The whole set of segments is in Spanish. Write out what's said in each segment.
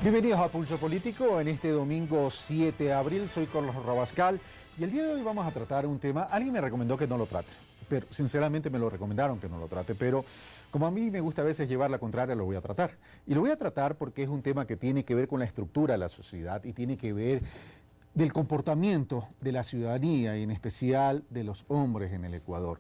Bienvenidos a Pulso Político en este domingo 7 de abril. Soy Carlos Rabascal y el día de hoy vamos a tratar un tema. Alguien me recomendó que no lo trate, pero sinceramente me lo recomendaron que no lo trate, pero como a mí me gusta a veces llevar la contraria, lo voy a tratar. Y lo voy a tratar porque es un tema que tiene que ver con la estructura de la sociedad y tiene que ver del comportamiento de la ciudadanía y en especial de los hombres en el Ecuador.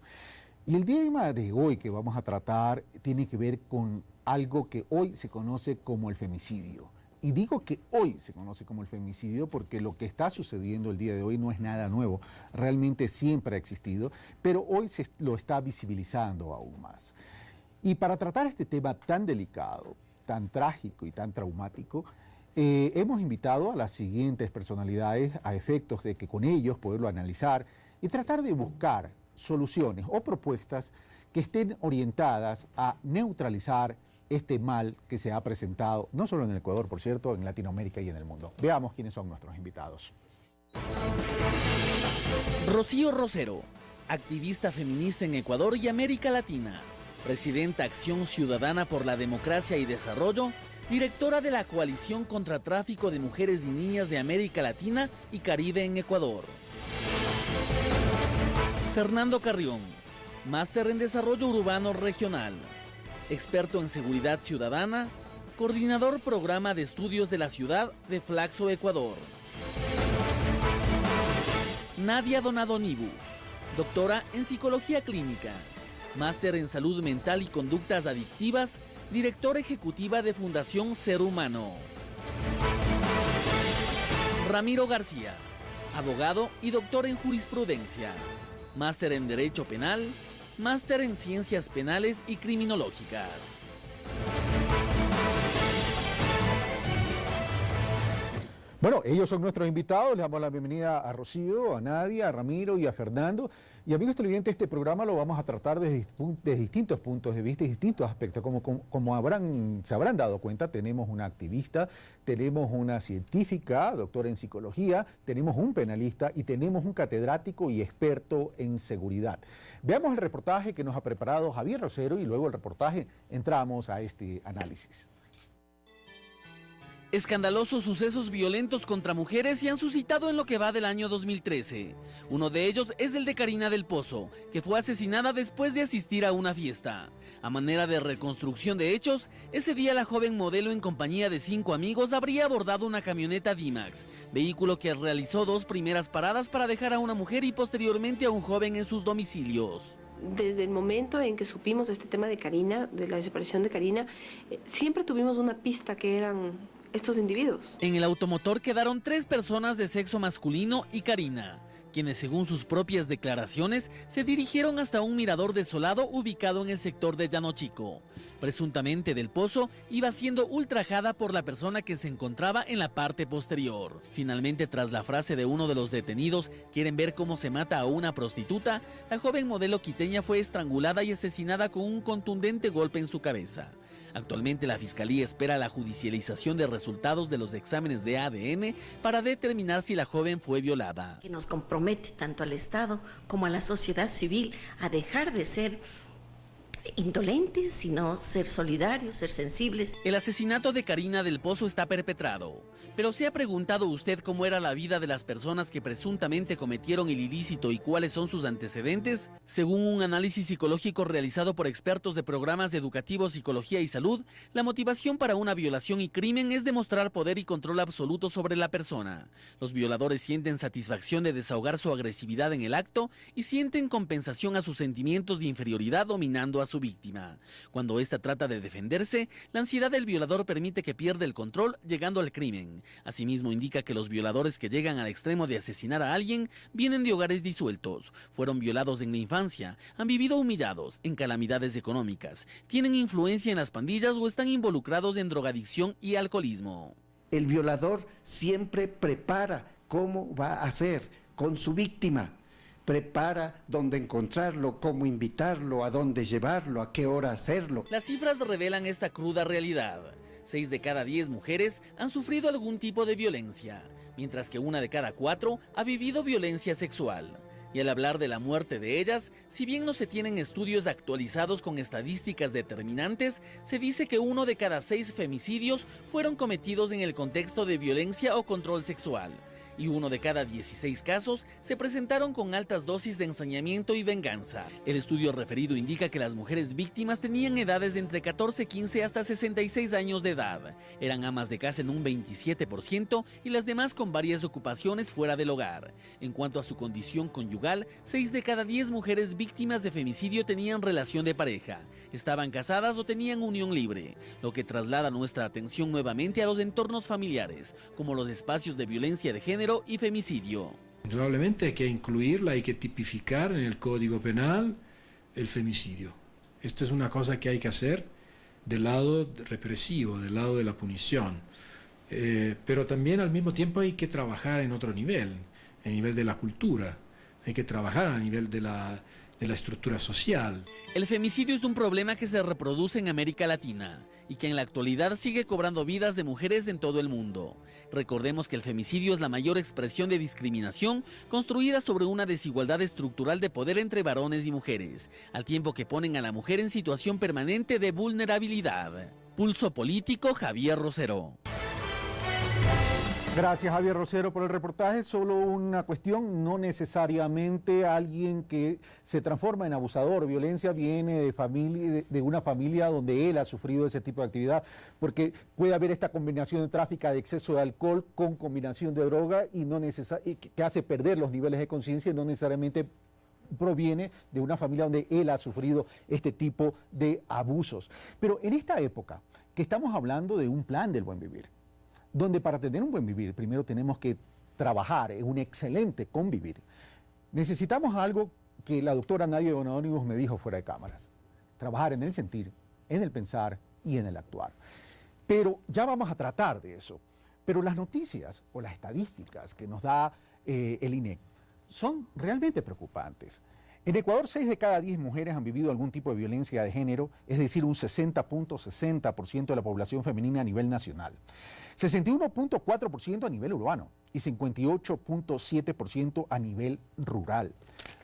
Y el tema de hoy que vamos a tratar tiene que ver con algo que hoy se conoce como el femicidio. Y digo que hoy se conoce como el femicidio porque lo que está sucediendo el día de hoy no es nada nuevo, realmente siempre ha existido, pero hoy se lo está visibilizando aún más. Y para tratar este tema tan delicado, tan trágico y tan traumático, hemos invitado a las siguientes personalidades a efectos de que con ellos poderlo analizar y tratar de buscar soluciones o propuestas que estén orientadas a neutralizar este mal que se ha presentado, no solo en el Ecuador, por cierto, en Latinoamérica y en el mundo. Veamos quiénes son nuestros invitados. Rocío Rosero, activista feminista en Ecuador y América Latina, presidenta Acción Ciudadana por la Democracia y Desarrollo, directora de la Coalición contra Tráfico de Mujeres y Niñas de América Latina y Caribe en Ecuador. Fernando Carrión, máster en Desarrollo Urbano Regional, experto en seguridad ciudadana, coordinador programa de estudios de la ciudad de Flaxo, Ecuador. Nadia Donado Nibus, doctora en psicología clínica, máster en salud mental y conductas adictivas, directora ejecutiva de Fundación Ser Humano. Ramiro García, abogado y doctor en jurisprudencia, máster en Derecho Penal, máster en Ciencias Penales y Criminológicas. Bueno, ellos son nuestros invitados. Les damos la bienvenida a Rocío, a Nadia, a Ramiro y a Fernando. Y amigos televidentes, este programa lo vamos a tratar desde distintos puntos de vista y distintos aspectos. Como se habrán dado cuenta, tenemos una activista, tenemos una científica, doctora en psicología, tenemos un penalista y tenemos un catedrático y experto en seguridad. Veamos el reportaje que nos ha preparado Javier Rosero y luego el reportaje entramos a este análisis. Escandalosos sucesos violentos contra mujeres se han suscitado en lo que va del año 2013. Uno de ellos es el de Karina del Pozo, que fue asesinada después de asistir a una fiesta. A manera de reconstrucción de hechos, ese día la joven modelo en compañía de 5 amigos habría abordado una camioneta D-Max, vehículo que realizó 2 primeras paradas para dejar a una mujer y posteriormente a un joven en sus domicilios. Desde el momento en que supimos de este tema de Karina, de la desaparición de Karina, siempre tuvimos una pista que eran estos individuos. En el automotor quedaron 3 personas de sexo masculino y Karina, quienes según sus propias declaraciones se dirigieron hasta un mirador desolado ubicado en el sector de Llano Chico. Presuntamente Del Pozo iba siendo ultrajada por la persona que se encontraba en la parte posterior. Finalmente, tras la frase de uno de los detenidos, ¿quieren ver cómo se mata a una prostituta?, la joven modelo quiteña fue estrangulada y asesinada con un contundente golpe en su cabeza. Actualmente la Fiscalía espera la judicialización de resultados de los exámenes de ADN para determinar si la joven fue violada. Que nos compromete tanto al Estado como a la sociedad civil a dejar de ser indolentes, sino ser solidarios, ser sensibles. El asesinato de Karina del Pozo está perpetrado, pero ¿se ha preguntado usted cómo era la vida de las personas que presuntamente cometieron el ilícito y cuáles son sus antecedentes? Según un análisis psicológico realizado por expertos de programas educativos, psicología y salud, la motivación para una violación y crimen es demostrar poder y control absoluto sobre la persona. Los violadores sienten satisfacción de desahogar su agresividad en el acto y sienten compensación a sus sentimientos de inferioridad dominando a su víctima. Cuando ésta trata de defenderse, la ansiedad del violador permite que pierda el control, llegando al crimen. Asimismo, indica que los violadores que llegan al extremo de asesinar a alguien vienen de hogares disueltos, fueron violados en la infancia, han vivido humillados, en calamidades económicas, tienen influencia en las pandillas o están involucrados en drogadicción y alcoholismo. El violador siempre prepara cómo va a hacer con su víctima. Prepara dónde encontrarlo, cómo invitarlo, a dónde llevarlo, a qué hora hacerlo. Las cifras revelan esta cruda realidad. 6 de cada 10 mujeres han sufrido algún tipo de violencia, mientras que 1 de cada 4 ha vivido violencia sexual. Y al hablar de la muerte de ellas, si bien no se tienen estudios actualizados con estadísticas determinantes, se dice que 1 de cada 6 femicidios fueron cometidos en el contexto de violencia o control sexual. Y 1 de cada 16 casos se presentaron con altas dosis de ensañamiento y venganza. El estudio referido indica que las mujeres víctimas tenían edades de entre 14, 15 hasta 66 años de edad. Eran amas de casa en un 27% y las demás con varias ocupaciones fuera del hogar. En cuanto a su condición conyugal, 6 de cada 10 mujeres víctimas de femicidio tenían relación de pareja, estaban casadas o tenían unión libre, lo que traslada nuestra atención nuevamente a los entornos familiares, como los espacios de violencia de género y femicidio. Indudablemente hay que incluirla, hay que tipificar en el Código Penal el femicidio. Esto es una cosa que hay que hacer del lado represivo, del lado de la punición. Pero también al mismo tiempo hay que trabajar en otro nivel, el nivel de la cultura. Hay que trabajar a nivel de la estructura social. El femicidio es un problema que se reproduce en América Latina y que en la actualidad sigue cobrando vidas de mujeres en todo el mundo. Recordemos que el femicidio es la mayor expresión de discriminación construida sobre una desigualdad estructural de poder entre varones y mujeres, al tiempo que ponen a la mujer en situación permanente de vulnerabilidad. Pulso Político, Javier Rosero. Gracias, Javier Rosero, por el reportaje. Solo una cuestión: no necesariamente alguien que se transforma en abusador o violencia viene de una familia donde él ha sufrido ese tipo de actividad, porque puede haber esta combinación de tráfico de exceso de alcohol con combinación de droga y que hace perder los niveles de conciencia y no necesariamente proviene de una familia donde él ha sufrido este tipo de abusos. Pero en esta época que estamos hablando de un plan del buen vivir, donde para tener un buen vivir primero tenemos que trabajar en un excelente convivir, necesitamos algo que la doctora Nadia Bonadónigos me dijo fuera de cámaras: trabajar en el sentir, en el pensar y en el actuar. Pero ya vamos a tratar de eso. Pero las noticias o las estadísticas que nos da el INEC son realmente preocupantes. En Ecuador, 6 de cada 10 mujeres han vivido algún tipo de violencia de género, es decir, un 60.60% de la población femenina a nivel nacional, 61.4% a nivel urbano y 58.7% a nivel rural.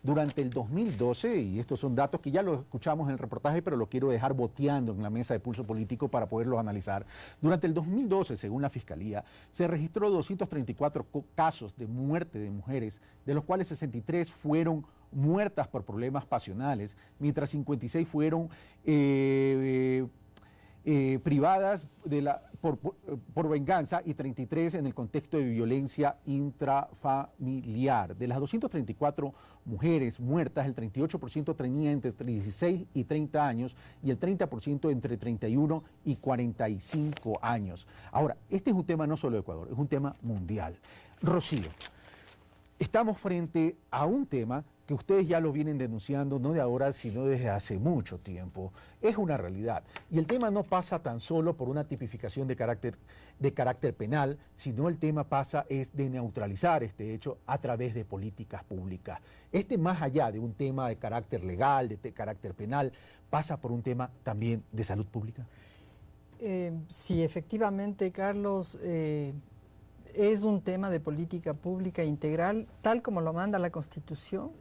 Durante el 2012, y estos son datos que ya los escuchamos en el reportaje, pero lo quiero dejar boteando en la mesa de Pulso Político para poderlos analizar. Durante el 2012, según la Fiscalía, se registró 234 casos de muerte de mujeres, de los cuales 63 fueron muertas por problemas pasionales, mientras 56 fueron privadas por venganza y 33 en el contexto de violencia intrafamiliar. De las 234 mujeres muertas, el 38% tenía entre 16 y 30 años y el 30% entre 31 y 45 años. Ahora, este es un tema no solo de Ecuador, es un tema mundial. Rocío, estamos frente a un tema que ustedes ya lo vienen denunciando, no de ahora, sino desde hace mucho tiempo. Es una realidad. Y el tema no pasa tan solo por una tipificación de carácter penal, sino el tema pasa es de neutralizar este hecho a través de políticas públicas. Más allá de un tema de carácter legal, de carácter penal, pasa por un tema también de salud pública. Sí, efectivamente, Carlos, es un tema de política pública integral, tal como lo manda la Constitución.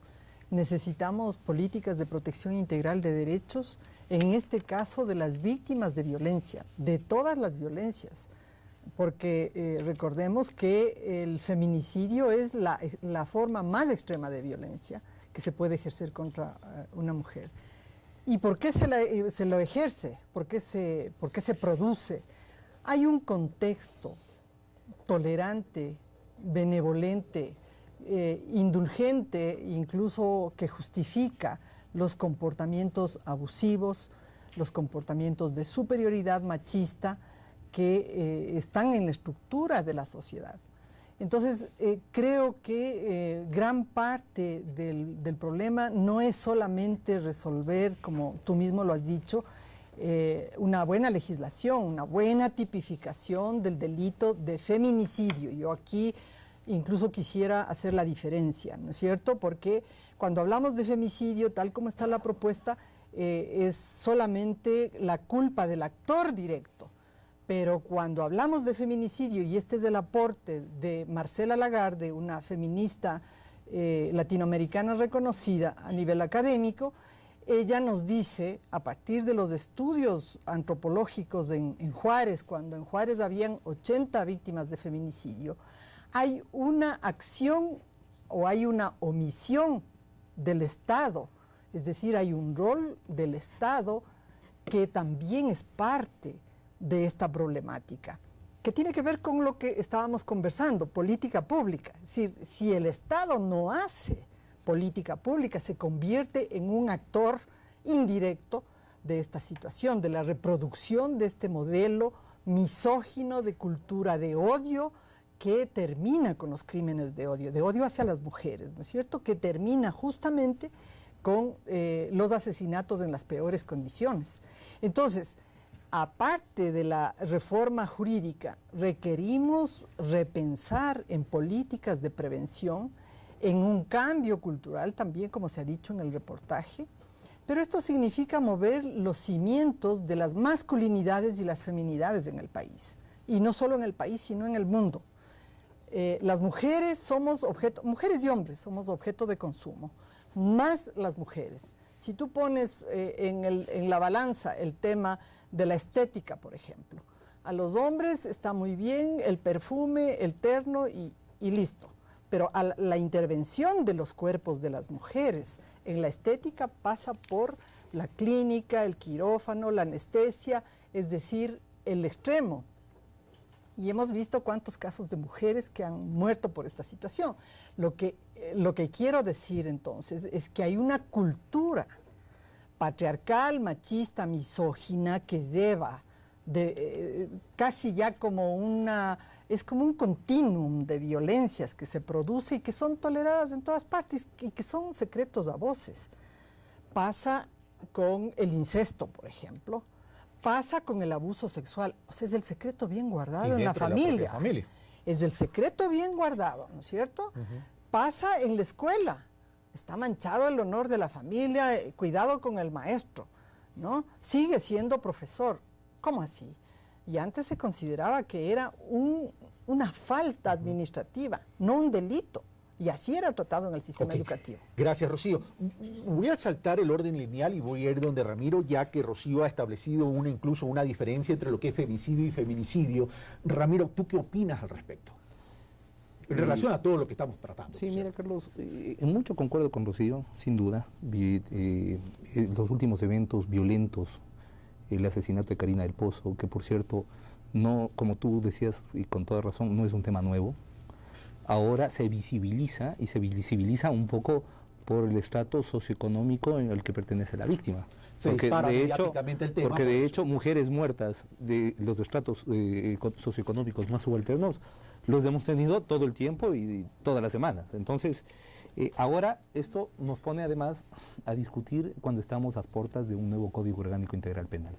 Necesitamos políticas de protección integral de derechos, en este caso de las víctimas de violencia, de todas las violencias, porque recordemos que el feminicidio es la forma más extrema de violencia que se puede ejercer contra una mujer. ¿Y por qué se lo ejerce? ¿Por qué se produce? Hay un contexto tolerante, benevolente, indulgente, incluso que justifica los comportamientos abusivos, los comportamientos de superioridad machista que están en la estructura de la sociedad. Entonces, creo que gran parte del problema no es solamente resolver, como tú mismo lo has dicho, una buena legislación, una buena tipificación del delito de feminicidio. Yo aquí incluso quisiera hacer la diferencia, ¿no es cierto? Porque cuando hablamos de femicidio, tal como está la propuesta, es solamente la culpa del actor directo. Pero cuando hablamos de feminicidio, y este es el aporte de Marcela Lagarde, una feminista latinoamericana reconocida a nivel académico, ella nos dice, a partir de los estudios antropológicos en Juárez, cuando en Juárez habían 80 víctimas de feminicidio, hay una acción o hay una omisión del Estado, es decir, hay un rol del Estado que también es parte de esta problemática, que tiene que ver con lo que estábamos conversando, política pública. Es decir, si el Estado no hace política pública, se convierte en un actor indirecto de esta situación, de la reproducción de este modelo misógino de cultura de odio que termina con los crímenes de odio hacia las mujeres, ¿no es cierto?, que termina justamente con los asesinatos en las peores condiciones. Entonces, aparte de la reforma jurídica, requerimos repensar en políticas de prevención, en un cambio cultural también, como se ha dicho en el reportaje, pero esto significa mover los cimientos de las masculinidades y las feminidades en el país, y no solo en el país, sino en el mundo. Las mujeres somos objeto, mujeres y hombres somos objeto de consumo, más las mujeres. Si tú pones en la balanza el tema de la estética, por ejemplo, a los hombres está muy bien el perfume, el terno y listo. Pero la intervención de los cuerpos de las mujeres en la estética pasa por la clínica, el quirófano, la anestesia, es decir, el extremo. Y hemos visto cuántos casos de mujeres que han muerto por esta situación. Lo que quiero decir entonces es que hay una cultura patriarcal, machista, misógina que lleva casi ya como es como un continuum de violencias que se produce y que son toleradas en todas partes y que son secretos a voces. Pasa con el incesto, por ejemplo, pasa con el abuso sexual, o sea, es el secreto bien guardado en la familia. Es el secreto bien guardado, ¿no es cierto? Pasa en la escuela, está manchado el honor de la familia, cuidado con el maestro, ¿no? Sigue siendo profesor. ¿Cómo así? Y antes se consideraba que era una falta administrativa, no un delito. Y así era tratado en el sistema educativo. Gracias, Rocío. Voy a saltar el orden lineal y voy a ir donde Ramiro, ya que Rocío ha establecido incluso una diferencia entre lo que es femicidio y feminicidio. Ramiro, ¿tú qué opinas al respecto? En relación a todo lo que estamos tratando. Sí, mira, Carlos, en mucho concuerdo con Rocío, sin duda. Los últimos eventos violentos, el asesinato de Karina del Pozo, que por cierto, no, como tú decías, y con toda razón, no es un tema nuevo. Ahora se visibiliza, y se visibiliza un poco por el estrato socioeconómico en el que pertenece la víctima. Porque de hecho mujeres muertas de los estratos socioeconómicos más subalternos los hemos tenido todo el tiempo y todas las semanas. Entonces, ahora esto nos pone además a discutir cuando estamos a puertas de un nuevo Código Orgánico Integral Penal.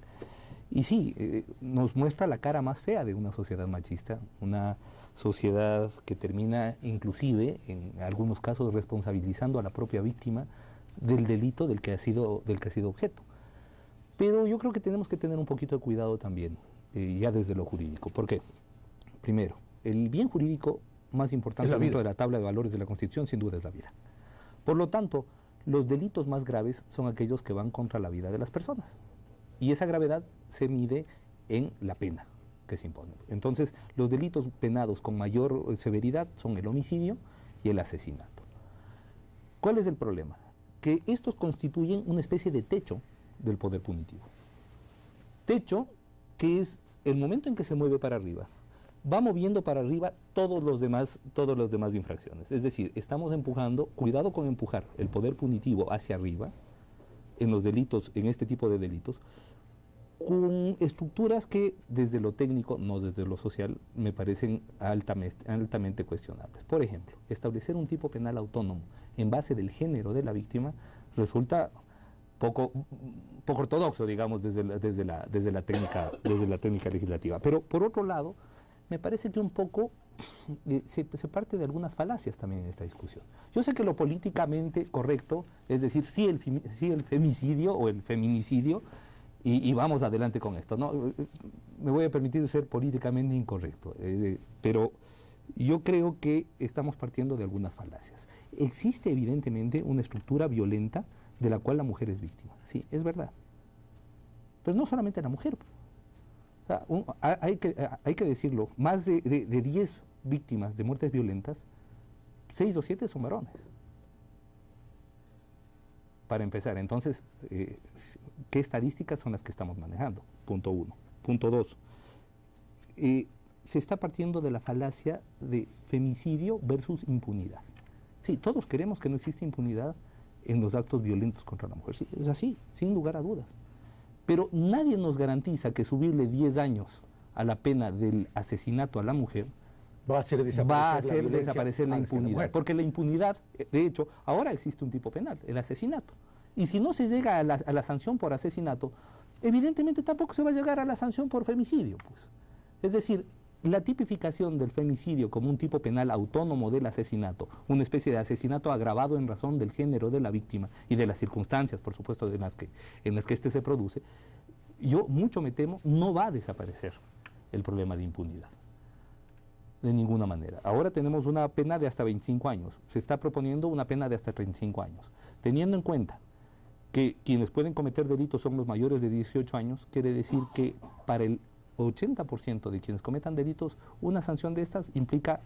Y sí, nos muestra la cara más fea de una sociedad machista, una sociedad que termina inclusive, en algunos casos, responsabilizando a la propia víctima del delito del que ha sido objeto. Pero yo creo que tenemos que tener un poquito de cuidado también, ya desde lo jurídico. ¿Por qué? Primero, el bien jurídico más importante dentro de la tabla de valores de la Constitución, sin duda, es la vida. Por lo tanto, los delitos más graves son aquellos que van contra la vida de las personas. Y esa gravedad se mide en la pena que se impone. Entonces, los delitos penados con mayor severidad son el homicidio y el asesinato. ¿Cuál es el problema? Que estos constituyen una especie de techo del poder punitivo. Techo que es el momento en que se mueve para arriba, va moviendo para arriba todos los demás infracciones. Es decir, estamos empujando, cuidado con empujar el poder punitivo hacia arriba en los delitos, en este tipo de delitos, con estructuras que desde lo técnico, no desde lo social, me parecen altamente cuestionables. Por ejemplo, establecer un tipo penal autónomo en base del género de la víctima resulta poco ortodoxo, digamos, desde la técnica legislativa. Pero por otro lado, me parece que un poco se parte de algunas falacias también en esta discusión. Yo sé que lo políticamente correcto, es decir, sí el femicidio o el feminicidio, y vamos adelante con esto, ¿no? Me voy a permitir ser políticamente incorrecto, pero Yo creo que estamos partiendo de algunas falacias. Existe evidentemente una estructura violenta de la cual la mujer es víctima, sí, es verdad. Pero no solamente la mujer. O sea, hay que decirlo, más de 10 víctimas de muertes violentas, 6 o 7 son varones. Para empezar, entonces, ¿qué estadísticas son las que estamos manejando? Punto 1. Punto 2. Se está partiendo de la falacia de femicidio versus impunidad. Sí, todos queremos que no exista impunidad en los actos violentos contra la mujer. Sí, es así, sin lugar a dudas. Pero nadie nos garantiza que subirle 10 años a la pena del asesinato a la mujer va a hacer desaparecer la impunidad. Porque la impunidad, de hecho, ahora existe un tipo penal, el asesinato. Y si no se llega a la sanción por asesinato, evidentemente tampoco se va a llegar a la sanción por femicidio, pues. Es decir, la tipificación del femicidio como un tipo penal autónomo del asesinato, una especie de asesinato agravado en razón del género de la víctima y de las circunstancias, por supuesto, en las que éste se produce, yo mucho me temo, no va a desaparecer el problema de impunidad. De ninguna manera. Ahora tenemos una pena de hasta 25 años. Se está proponiendo una pena de hasta 35 años. Teniendo en cuenta que quienes pueden cometer delitos son los mayores de 18 años, quiere decir que para el 80% de quienes cometan delitos, una sanción de estas implica,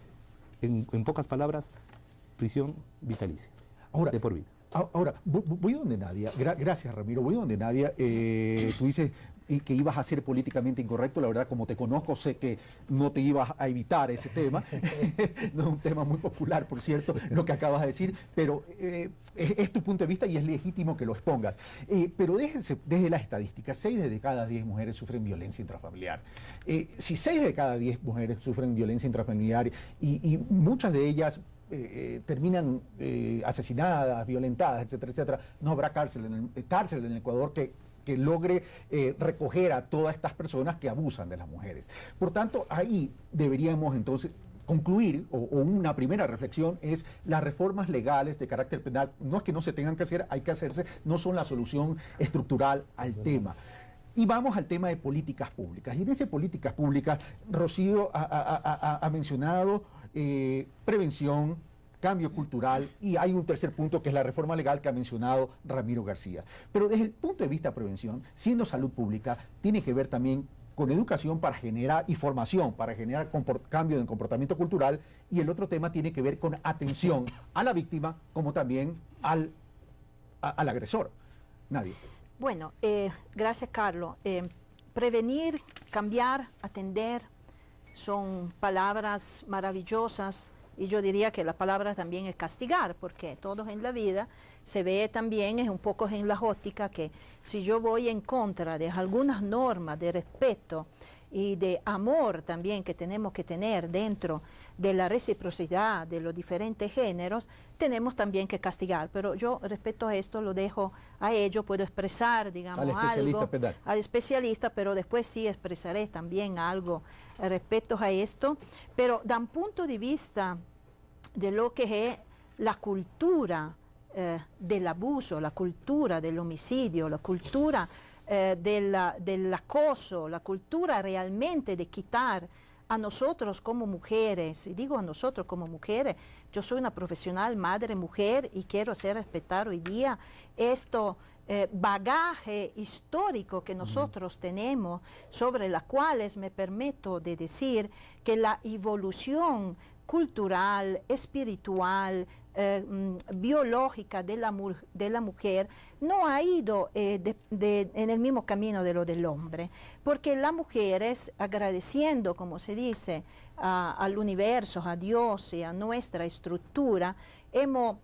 en pocas palabras, prisión vitalicia, ahora, de por vida. Ahora, voy donde Nadia. Gracias, Ramiro. Voy donde Nadia. Tú dices que ibas a ser políticamente incorrecto. La verdad, como te conozco, sé que no te ibas a evitar ese tema. No es un tema muy popular, por cierto, lo que acabas de decir, pero es tu punto de vista y es legítimo que lo expongas. Pero desde las estadísticas, 6 de cada 10 mujeres sufren violencia intrafamiliar. Si 6 de cada 10 mujeres sufren violencia intrafamiliar y muchas de ellas terminan asesinadas, violentadas, etcétera, etcétera, no habrá cárcel en el Ecuador que logre recoger a todas estas personas que abusan de las mujeres. Por tanto, ahí deberíamos entonces concluir, o una primera reflexión es las reformas legales de carácter penal, no es que no se tengan que hacer, hay que hacerse, no son la solución estructural al tema. Y vamos al tema de políticas públicas. Y en esas políticas públicas, Rocío ha mencionado prevención, cambio cultural, y hay un tercer punto que es la reforma legal que ha mencionado Ramiro García. Pero desde el punto de vista de prevención, siendo salud pública, tiene que ver también con educación para generar y formación, para generar cambio en comportamiento cultural, y el otro tema tiene que ver con atención a la víctima como también al agresor. Nadie. Bueno, gracias, Carlos. Prevenir, cambiar, atender son palabras maravillosas, y yo diría que la palabra también es castigar, porque todos en la vida se ve también, es un poco en la óptica, que si yo voy en contra de algunas normas de respeto y de amor también que tenemos que tener dentro de la reciprocidad de los diferentes géneros, tenemos también que castigar. Pero yo respecto a esto lo dejo a ello, puedo expresar, digamos, algo al especialista, pero después sí expresaré también algo respecto a esto. Pero da un punto de vista de lo que es la cultura del abuso, la cultura del homicidio, la cultura del acoso, la cultura realmente de quitar a nosotros como mujeres, y digo a nosotros como mujeres, yo soy una profesional, madre, mujer, y quiero hacer respetar hoy día esto bagaje histórico que nosotros tenemos, sobre las cuales me permito de decir que la evolución cultural, espiritual, biológica de la mujer no ha ido en el mismo camino de lo del hombre, porque las mujeres, agradeciendo, como se dice, al universo, a Dios y a nuestra estructura, hemos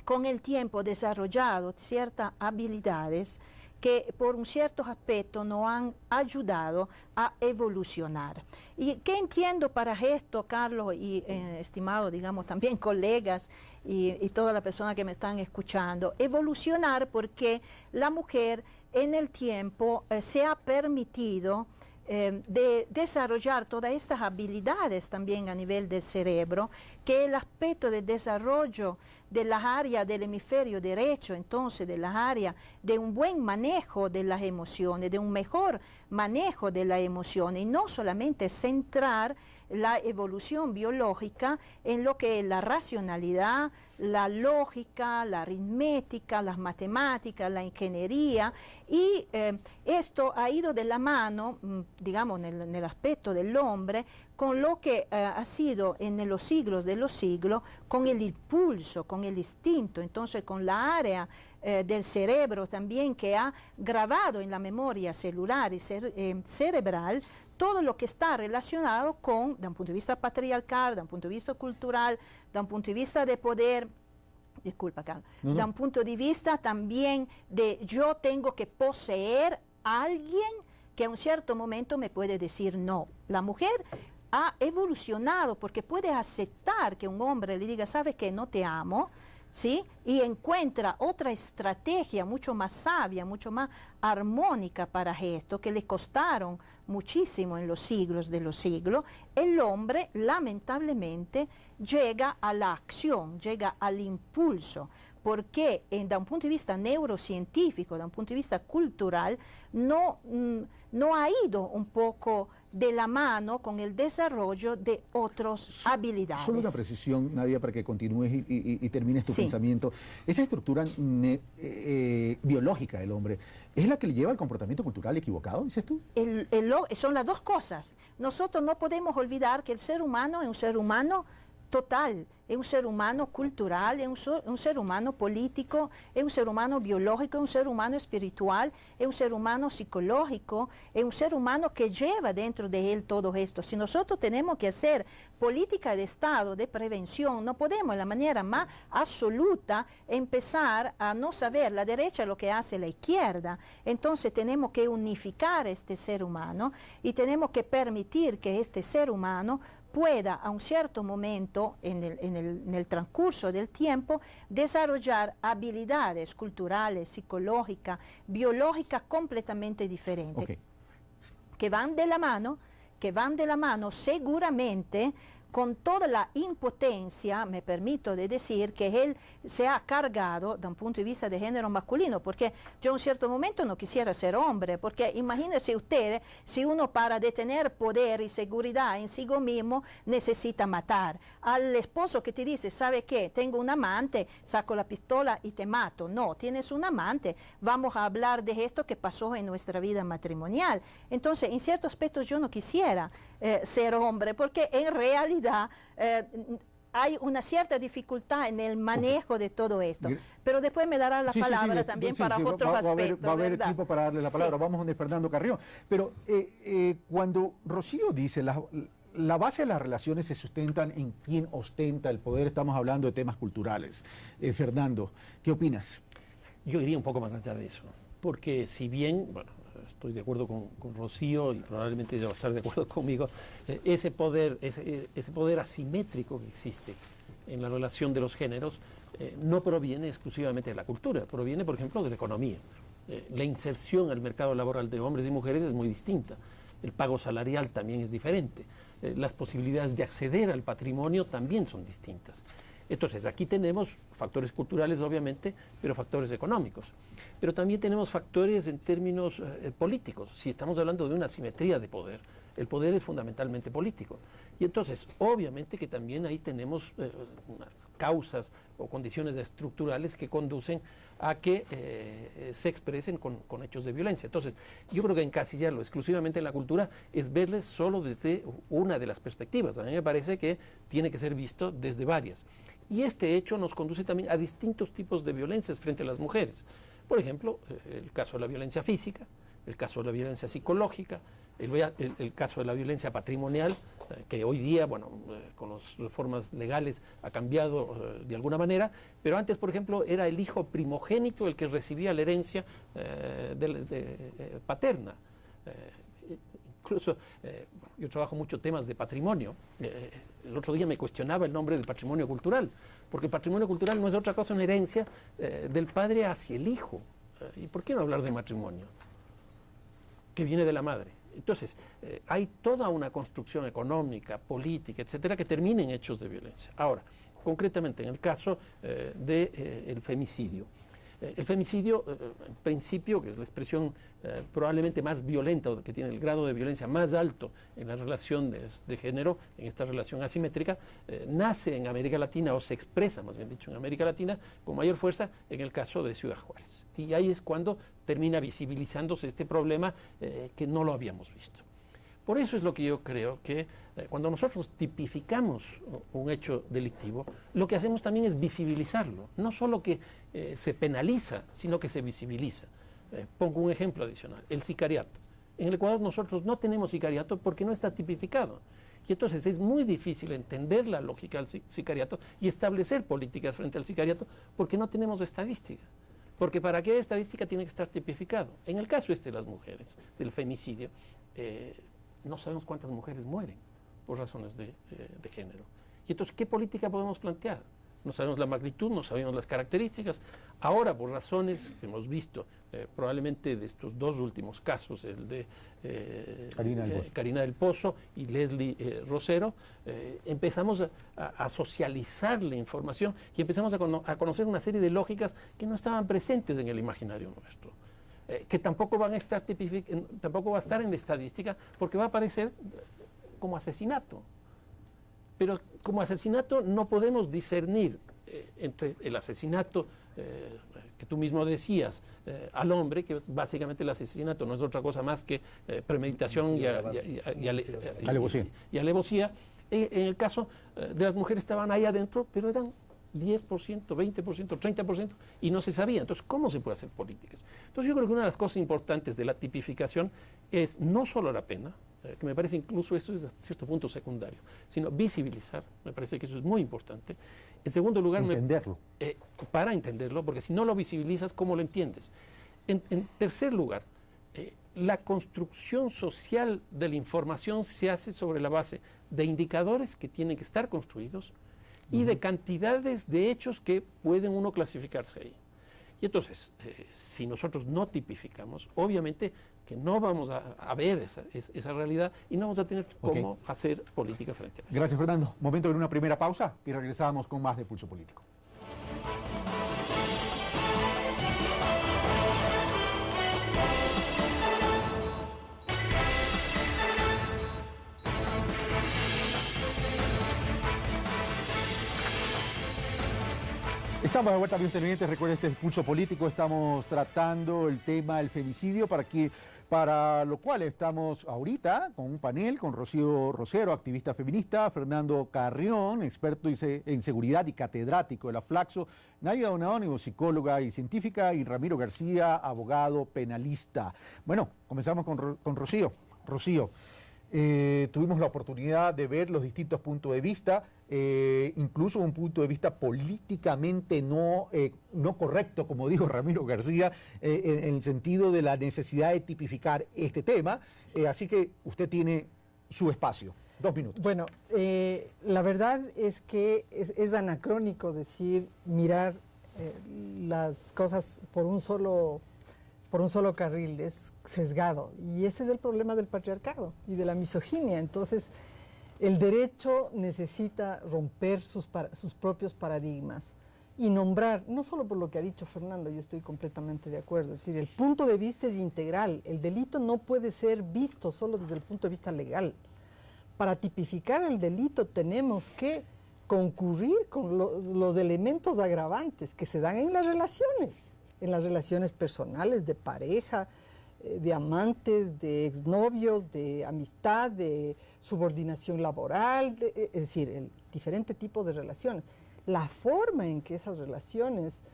con el tiempo desarrollado ciertas habilidades que por un cierto aspecto nos han ayudado a evolucionar. ¿Y qué entiendo para esto, Carlos, y estimado, digamos, también colegas y todas las personas que me están escuchando? Evolucionar porque la mujer en el tiempo se ha permitido de desarrollar todas estas habilidades también a nivel del cerebro, que el aspecto de desarrollo de las áreas del hemisferio derecho, entonces de las áreas de un buen manejo de las emociones, de un mejor manejo de las emociones, y no solamente centrar la evolución biológica en lo que es la racionalidad, la lógica, la aritmética, las matemáticas, la ingeniería, y esto ha ido de la mano, digamos, en el aspecto del hombre, con lo que ha sido en los siglos de los siglos, con el impulso, con el instinto, entonces con la área del cerebro también que ha grabado en la memoria celular y cerebral todo lo que está relacionado con, de un punto de vista patriarcal, de un punto de vista cultural, de un punto de vista de poder, disculpa, Carlos, de un punto de vista también de yo tengo que poseer a alguien que a un cierto momento me puede decir no. La mujer ha evolucionado porque puede aceptar que un hombre le diga, ¿sabes qué? No te amo, ¿sí? Y encuentra otra estrategia mucho más sabia, mucho más armónica para esto, que le costaron muchísimo en los siglos de los siglos. El hombre, lamentablemente, llega a la acción, llega al impulso, porque da un punto de vista neurocientífico, da un punto de vista cultural, no ha ido un poco de la mano con el desarrollo de otras habilidades. Solo una precisión, Nadia, para que continúes y termines tu pensamiento. Esa estructura biológica del hombre, ¿es la que le lleva al comportamiento cultural equivocado, dices tú? Son las dos cosas. Nosotros no podemos olvidar que el ser humano es un ser humano total, es un ser humano cultural, es un ser humano político, es un ser humano biológico, es un ser humano espiritual, es un ser humano psicológico, es un ser humano que lleva dentro de él todo esto. Si nosotros tenemos que hacer política de Estado, de prevención, no podemos de la manera más absoluta empezar a no saber la derecha lo que hace la izquierda. Entonces tenemos que unificar este ser humano y tenemos que permitir que este ser humano pueda a un cierto momento en el transcurso del tiempo desarrollar habilidades culturales, psicológicas, biológicas completamente diferentes, que van de la mano seguramente con toda la impotencia, me permito de decir, que él se ha cargado de un punto de vista de género masculino, porque yo en un cierto momento no quisiera ser hombre, porque imagínense ustedes, si uno para de tener poder y seguridad en sí mismo necesita matar. Al esposo que te dice, ¿sabe qué? Tengo un amante, saco la pistola y te mato. No, tienes un amante, vamos a hablar de esto que pasó en nuestra vida matrimonial. Entonces, en cierto aspecto yo no quisiera ser hombre, porque en realidad hay una cierta dificultad en el manejo de todo esto. Pero después me dará la palabra también para otros aspectos. Va a haber tiempo para darle la palabra. Vamos donde Fernando Carrión. Pero cuando Rocío dice la base de las relaciones se sustentan en quién ostenta el poder, estamos hablando de temas culturales. Fernando, ¿qué opinas? Yo iría un poco más allá de eso, porque si bien, bueno, estoy de acuerdo con Rocío y probablemente ella va a estar de acuerdo conmigo, ese poder asimétrico que existe en la relación de los géneros no proviene exclusivamente de la cultura, proviene, por ejemplo, de la economía. La inserción al mercado laboral de hombres y mujeres es muy distinta, el pago salarial también es diferente, las posibilidades de acceder al patrimonio también son distintas. Entonces, aquí tenemos factores culturales, obviamente, pero factores económicos. Pero también tenemos factores en términos políticos. Si estamos hablando de una asimetría de poder, el poder es fundamentalmente político. Y entonces, obviamente que también ahí tenemos unas causas o condiciones estructurales que conducen a que se expresen con hechos de violencia. Entonces, yo creo que encasillarlo exclusivamente en la cultura es verle solo desde una de las perspectivas. A mí me parece que tiene que ser visto desde varias. Y este hecho nos conduce también a distintos tipos de violencias frente a las mujeres. Por ejemplo, el caso de la violencia física, el caso de la violencia psicológica, el caso de la violencia patrimonial, que hoy día, bueno, con las reformas legales ha cambiado de alguna manera, pero antes, por ejemplo, era el hijo primogénito el que recibía la herencia paterna. Incluso, yo trabajo mucho temas de patrimonio. El otro día me cuestionaba el nombre del patrimonio cultural, porque el patrimonio cultural no es otra cosa, una herencia del padre hacia el hijo. ¿Y por qué no hablar de matrimonio? Que viene de la madre. Entonces, hay toda una construcción económica, política, etcétera, que termina en hechos de violencia. Ahora, concretamente en el caso del femicidio. El femicidio, en principio, que es la expresión probablemente más violenta, o que tiene el grado de violencia más alto en las relaciones de género, en esta relación asimétrica, nace en América Latina, o se expresa, más bien dicho, en América Latina, con mayor fuerza en el caso de Ciudad Juárez. Y ahí es cuando termina visibilizándose este problema que no lo habíamos visto. Por eso es lo que yo creo que cuando nosotros tipificamos un hecho delictivo, lo que hacemos también es visibilizarlo. No solo que se penaliza, sino que se visibiliza. Pongo un ejemplo adicional, el sicariato. En el Ecuador nosotros no tenemos sicariato porque no está tipificado. Y entonces es muy difícil entender la lógica del sicariato y establecer políticas frente al sicariato porque no tenemos estadística. Porque para qué estadística tiene que estar tipificado. En el caso de las mujeres, del femicidio, no sabemos cuántas mujeres mueren por razones de género. Y entonces, ¿qué política podemos plantear? No sabemos la magnitud, no sabemos las características. Ahora, por razones que hemos visto, probablemente de estos dos últimos casos, el de Karina del Pozo y Leslie Rosero, empezamos a socializar la información y empezamos a conocer una serie de lógicas que no estaban presentes en el imaginario nuestro. Que tampoco van a estar tampoco va a estar en la estadística porque va a aparecer como asesinato. Pero como asesinato no podemos discernir entre el asesinato que tú mismo decías al hombre, que básicamente el asesinato no es otra cosa más que premeditación y alevosía. En el caso de las mujeres estaban ahí adentro, pero eran 10%, 20%, 30% y no se sabía. Entonces, ¿cómo se puede hacer políticas? Entonces, yo creo que una de las cosas importantes de la tipificación es no solo la pena, que me parece incluso eso es a cierto punto secundario, sino visibilizar, me parece que eso es muy importante. En segundo lugar, entenderlo. Para entenderlo, porque si no lo visibilizas, ¿cómo lo entiendes? En tercer lugar, la construcción social de la información se hace sobre la base de indicadores que tienen que estar construidos y de cantidades de hechos que pueden uno clasificarse ahí. Y entonces, si nosotros no tipificamos, obviamente que no vamos a ver esa realidad y no vamos a tener cómo hacer política frente a eso. Gracias, Fernando. Momento de una primera pausa y regresamos con más de Pulso Político. Estamos de vuelta, amigos televidentes. Recuerden, este es Pulso Político. Estamos tratando el tema del femicidio, para lo cual estamos ahorita con un panel con Rocío Rosero, activista feminista, Fernando Carrión, experto en seguridad y catedrático de la Flaxo, Nadia Donadoni, psicóloga y científica, y Ramiro García, abogado penalista. Bueno, comenzamos con Rocío. Rocío, tuvimos la oportunidad de ver los distintos puntos de vista, incluso un punto de vista políticamente no correcto, como dijo Ramiro García, en el sentido de la necesidad de tipificar este tema. Así que usted tiene su espacio. 2 minutos. Bueno, la verdad es que es anacrónico mirar las cosas por un solo carril, es sesgado. Y ese es el problema del patriarcado y de la misoginia. Entonces, el derecho necesita romper sus propios paradigmas y nombrar, no solo por lo que ha dicho Fernando, yo estoy completamente de acuerdo, es decir, el punto de vista es integral. El delito no puede ser visto solo desde el punto de vista legal. Para tipificar el delito tenemos que concurrir con los elementos agravantes que se dan en las relaciones personales, de pareja, de amantes, de exnovios, de amistad, de subordinación laboral, es decir, el diferente tipo de relaciones. La forma en que esas relaciones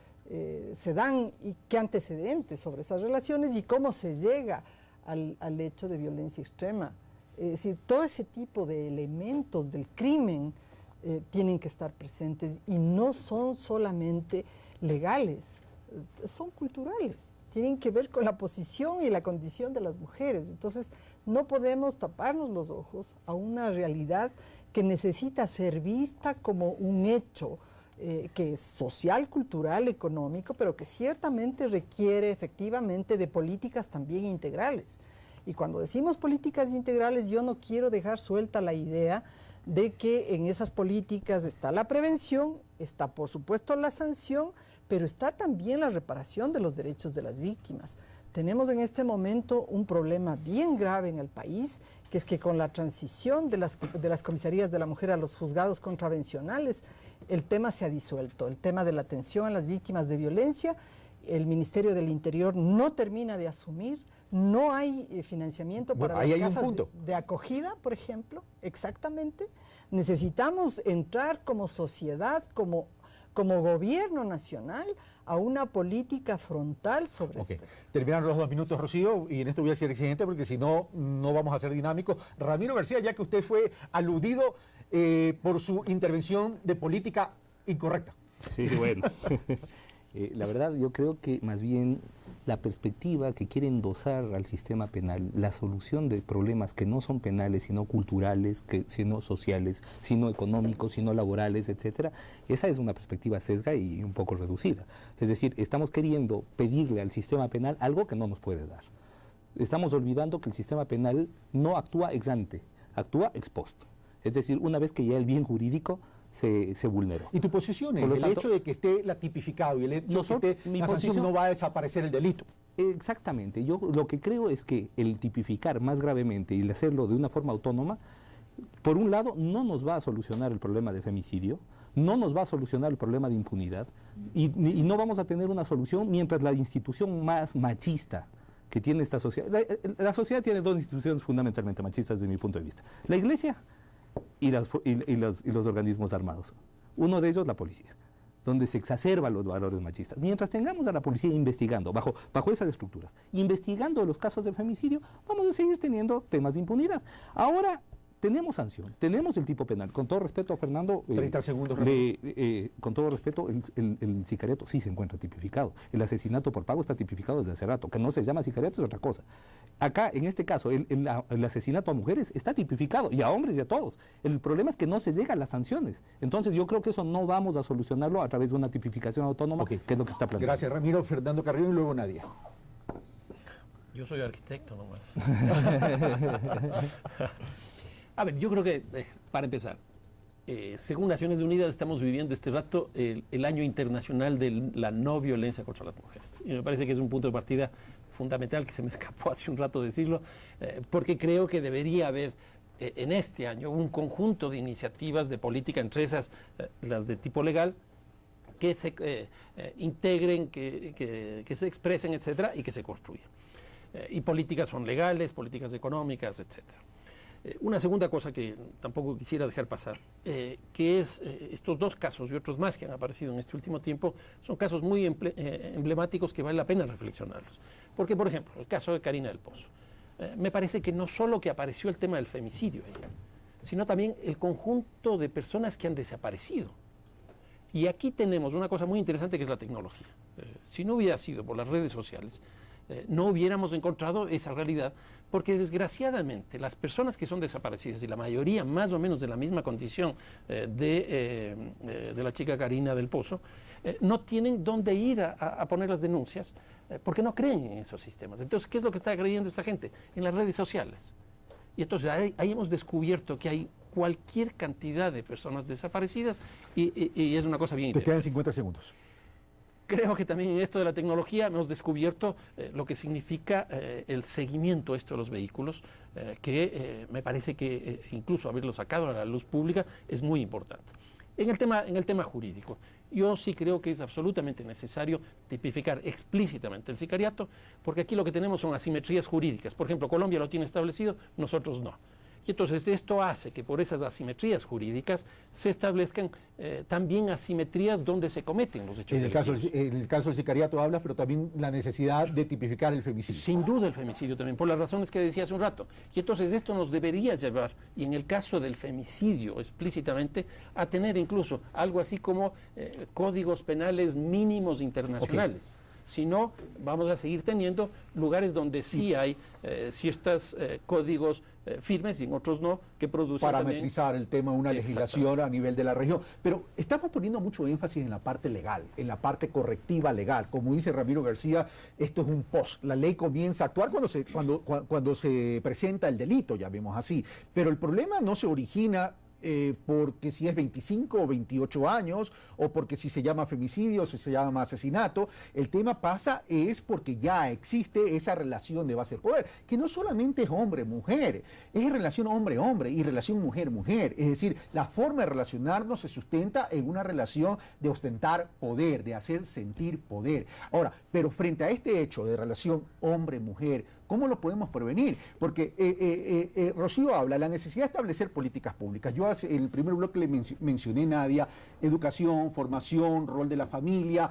se dan y qué antecedentes sobre esas relaciones y cómo se llega al hecho de violencia extrema. Es decir, todo ese tipo de elementos del crimen tienen que estar presentes y no son solamente legales, son culturales. Tienen que ver con la posición y la condición de las mujeres. Entonces, no podemos taparnos los ojos a una realidad que necesita ser vista como un hecho que es social, cultural, económico, pero que ciertamente requiere efectivamente de políticas también integrales. Y cuando decimos políticas integrales, yo no quiero dejar suelta la idea de que en esas políticas está la prevención, está por supuesto la sanción, pero está también la reparación de los derechos de las víctimas. Tenemos en este momento un problema bien grave en el país, que es que con la transición de las comisarías de la mujer a los juzgados contravencionales, el tema se ha disuelto. El tema de la atención a las víctimas de violencia, el Ministerio del Interior no termina de asumir, no hay financiamiento para las casas de acogida, por ejemplo, exactamente. Necesitamos entrar como sociedad, como gobierno nacional, a una política frontal sobre esto. Terminaron los 2 minutos, Rocío, y en esto voy a ser exigente porque si no, no vamos a ser dinámicos. Ramiro García, ya que usted fue aludido por su intervención de política incorrecta. Sí, bueno. La verdad, yo creo que más bien la perspectiva que quiere endosar al sistema penal, la solución de problemas que no son penales, sino culturales, sino sociales, sino económicos, sino laborales, etcétera, esa es una perspectiva sesga y un poco reducida. Es decir, estamos queriendo pedirle al sistema penal algo que no nos puede dar. Estamos olvidando que el sistema penal no actúa ex ante, actúa ex post. Es decir, una vez que ya el bien jurídico se vulneró. ¿Y tu posición es el hecho de que esté la tipificado y el hecho de que esté la sanción no va a desaparecer el delito? Exactamente. Yo lo que creo es que el tipificar más gravemente y el hacerlo de una forma autónoma, por un lado, no nos va a solucionar el problema de femicidio, no nos va a solucionar el problema de impunidad y no vamos a tener una solución mientras la institución más machista que tiene esta sociedad. La sociedad tiene 2 instituciones fundamentalmente machistas desde mi punto de vista. La Iglesia y los organismos armados. Uno de ellos, la policía, donde se exacerban los valores machistas. Mientras tengamos a la policía investigando, bajo esas estructuras, investigando los casos de femicidio, vamos a seguir teniendo temas de impunidad. Ahora tenemos sanción, tenemos el tipo penal. Con todo respeto a Fernando, 30 segundos, con todo respeto, el sicariato sí se encuentra tipificado. El asesinato por pago está tipificado desde hace rato. Que no se llama sicariato es otra cosa. Acá, en este caso, el asesinato a mujeres está tipificado, y a hombres y a todos. El problema es que no se llega a las sanciones. Entonces yo creo que eso no vamos a solucionarlo a través de una tipificación autónoma, que es lo que está planteando. Gracias, Ramiro. Fernando Carrillo y luego Nadia. Yo soy arquitecto nomás. A ver, yo creo que, para empezar, según Naciones Unidas estamos viviendo este rato el año internacional de la no violencia contra las mujeres. Y me parece que es un punto de partida fundamental, que se me escapó hace un rato decirlo, porque creo que debería haber en este año un conjunto de iniciativas de política, entre esas las de tipo legal, que se integren, que se expresen, etcétera, y que se construyan. Y políticas son legales, políticas económicas, etcétera. Una segunda cosa que tampoco quisiera dejar pasar, que es estos 2 casos y otros más que han aparecido en este último tiempo, son casos muy emblemáticos que vale la pena reflexionarlos. Porque, por ejemplo, el caso de Karina del Pozo. Me parece que no solo que apareció el tema del femicidio ahí, sino también el conjunto de personas que han desaparecido. Y aquí tenemos una cosa muy interesante que es la tecnología. Si no hubiera sido por las redes sociales, no hubiéramos encontrado esa realidad, porque desgraciadamente las personas que son desaparecidas, y la mayoría más o menos de la misma condición de la chica Karina del Pozo, no tienen dónde ir a poner las denuncias, porque no creen en esos sistemas. Entonces, ¿qué es lo que está creyendo esta gente? En las redes sociales. Y entonces ahí hemos descubierto que hay cualquier cantidad de personas desaparecidas y es una cosa bien interesante. Te quedan 50 segundos. Creo que también en esto de la tecnología hemos descubierto lo que significa el seguimiento de los vehículos, que me parece que incluso haberlo sacado a la luz pública es muy importante. En el tema jurídico, yo sí creo que es absolutamente necesario tipificar explícitamente el sicariato, porque aquí lo que tenemos son asimetrías jurídicas. Por ejemplo, Colombia lo tiene establecido, nosotros no. Y entonces esto hace que por esas asimetrías jurídicas se establezcan también asimetrías donde se cometen los hechos delictivos. En el caso del sicariato hablas, pero también la necesidad de tipificar el femicidio. Sin duda el femicidio también, por las razones que decía hace un rato. Y entonces esto nos debería llevar, y en el caso del femicidio explícitamente, a tener incluso algo así como códigos penales mínimos internacionales. Si no, vamos a seguir teniendo lugares donde sí hay ciertos códigos firmes y en otros no, que producen parametrizar también el tema de una legislación a nivel de la región. Pero estamos poniendo mucho énfasis en la parte legal, en la parte correctiva legal. Como dice Ramiro García, esto es un post. La ley comienza a actuar cuando se presenta el delito, ya vemos así. Pero el problema no se origina porque si es 25 o 28 años, o porque si se llama femicidio, si se llama asesinato. El tema pasa es porque ya existe esa relación de base de poder, que no solamente es hombre-mujer, es relación hombre-hombre y relación mujer-mujer. Es decir, la forma de relacionarnos se sustenta en una relación de ostentar poder, de hacer sentir poder. Ahora, pero frente a este hecho de relación hombre-mujer, ¿cómo lo podemos prevenir? Porque Rocío habla de la necesidad de establecer políticas públicas. Yo en el primer bloque le mencioné, Nadia, educación, formación, rol de la familia,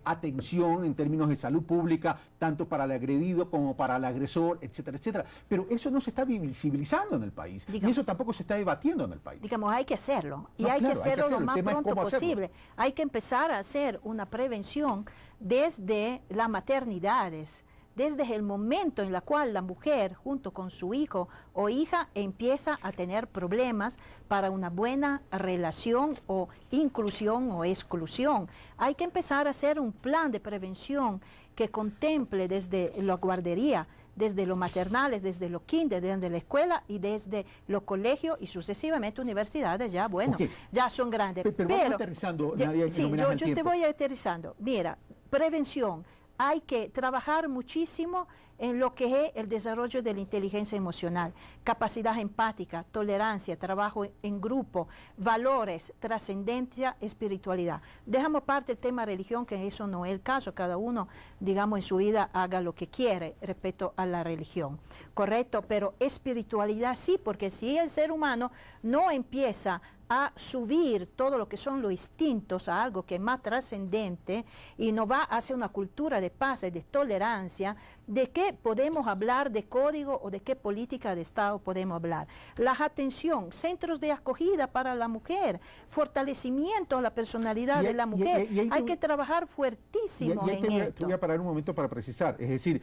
atención en términos de salud pública, tanto para el agredido como para el agresor, etcétera, etcétera. Pero eso no se está visibilizando en el país, y eso tampoco se está debatiendo en el país. Digamos, hay que hacerlo, y no, hay claro, que hacerlo lo el más tema pronto es cómo posible. hacerlo. Hay que empezar a hacer una prevención desde las maternidades, desde el momento en el cual la mujer, junto con su hijo o hija, empieza a tener problemas para una buena relación o inclusión o exclusión. Hay que empezar a hacer un plan de prevención que contemple desde la guardería, desde los maternales, desde los kinder, desde la escuela y desde los colegios y sucesivamente universidades, ya, bueno, ya son grandes. Pero vamos aterrizando, Nadia, sí, yo te voy aterrizando. Mira, prevención. Hay que trabajar muchísimo en lo que es el desarrollo de la inteligencia emocional, capacidad empática, tolerancia, trabajo en grupo, valores, trascendencia, espiritualidad. Dejamos aparte el tema religión, que eso no es el caso, cada uno, digamos, en su vida haga lo que quiere respecto a la religión, ¿correcto? Pero espiritualidad sí, porque si el ser humano no empieza a subir todo lo que son los instintos a algo que es más trascendente y nos va hacia una cultura de paz y de tolerancia, ¿de qué podemos hablar de código o de qué política de Estado podemos hablar? La atención, centros de acogida para la mujer, fortalecimiento a la personalidad de la mujer. Hay que trabajar fuertísimo en esto. Te voy a parar un momento para precisar. Es decir,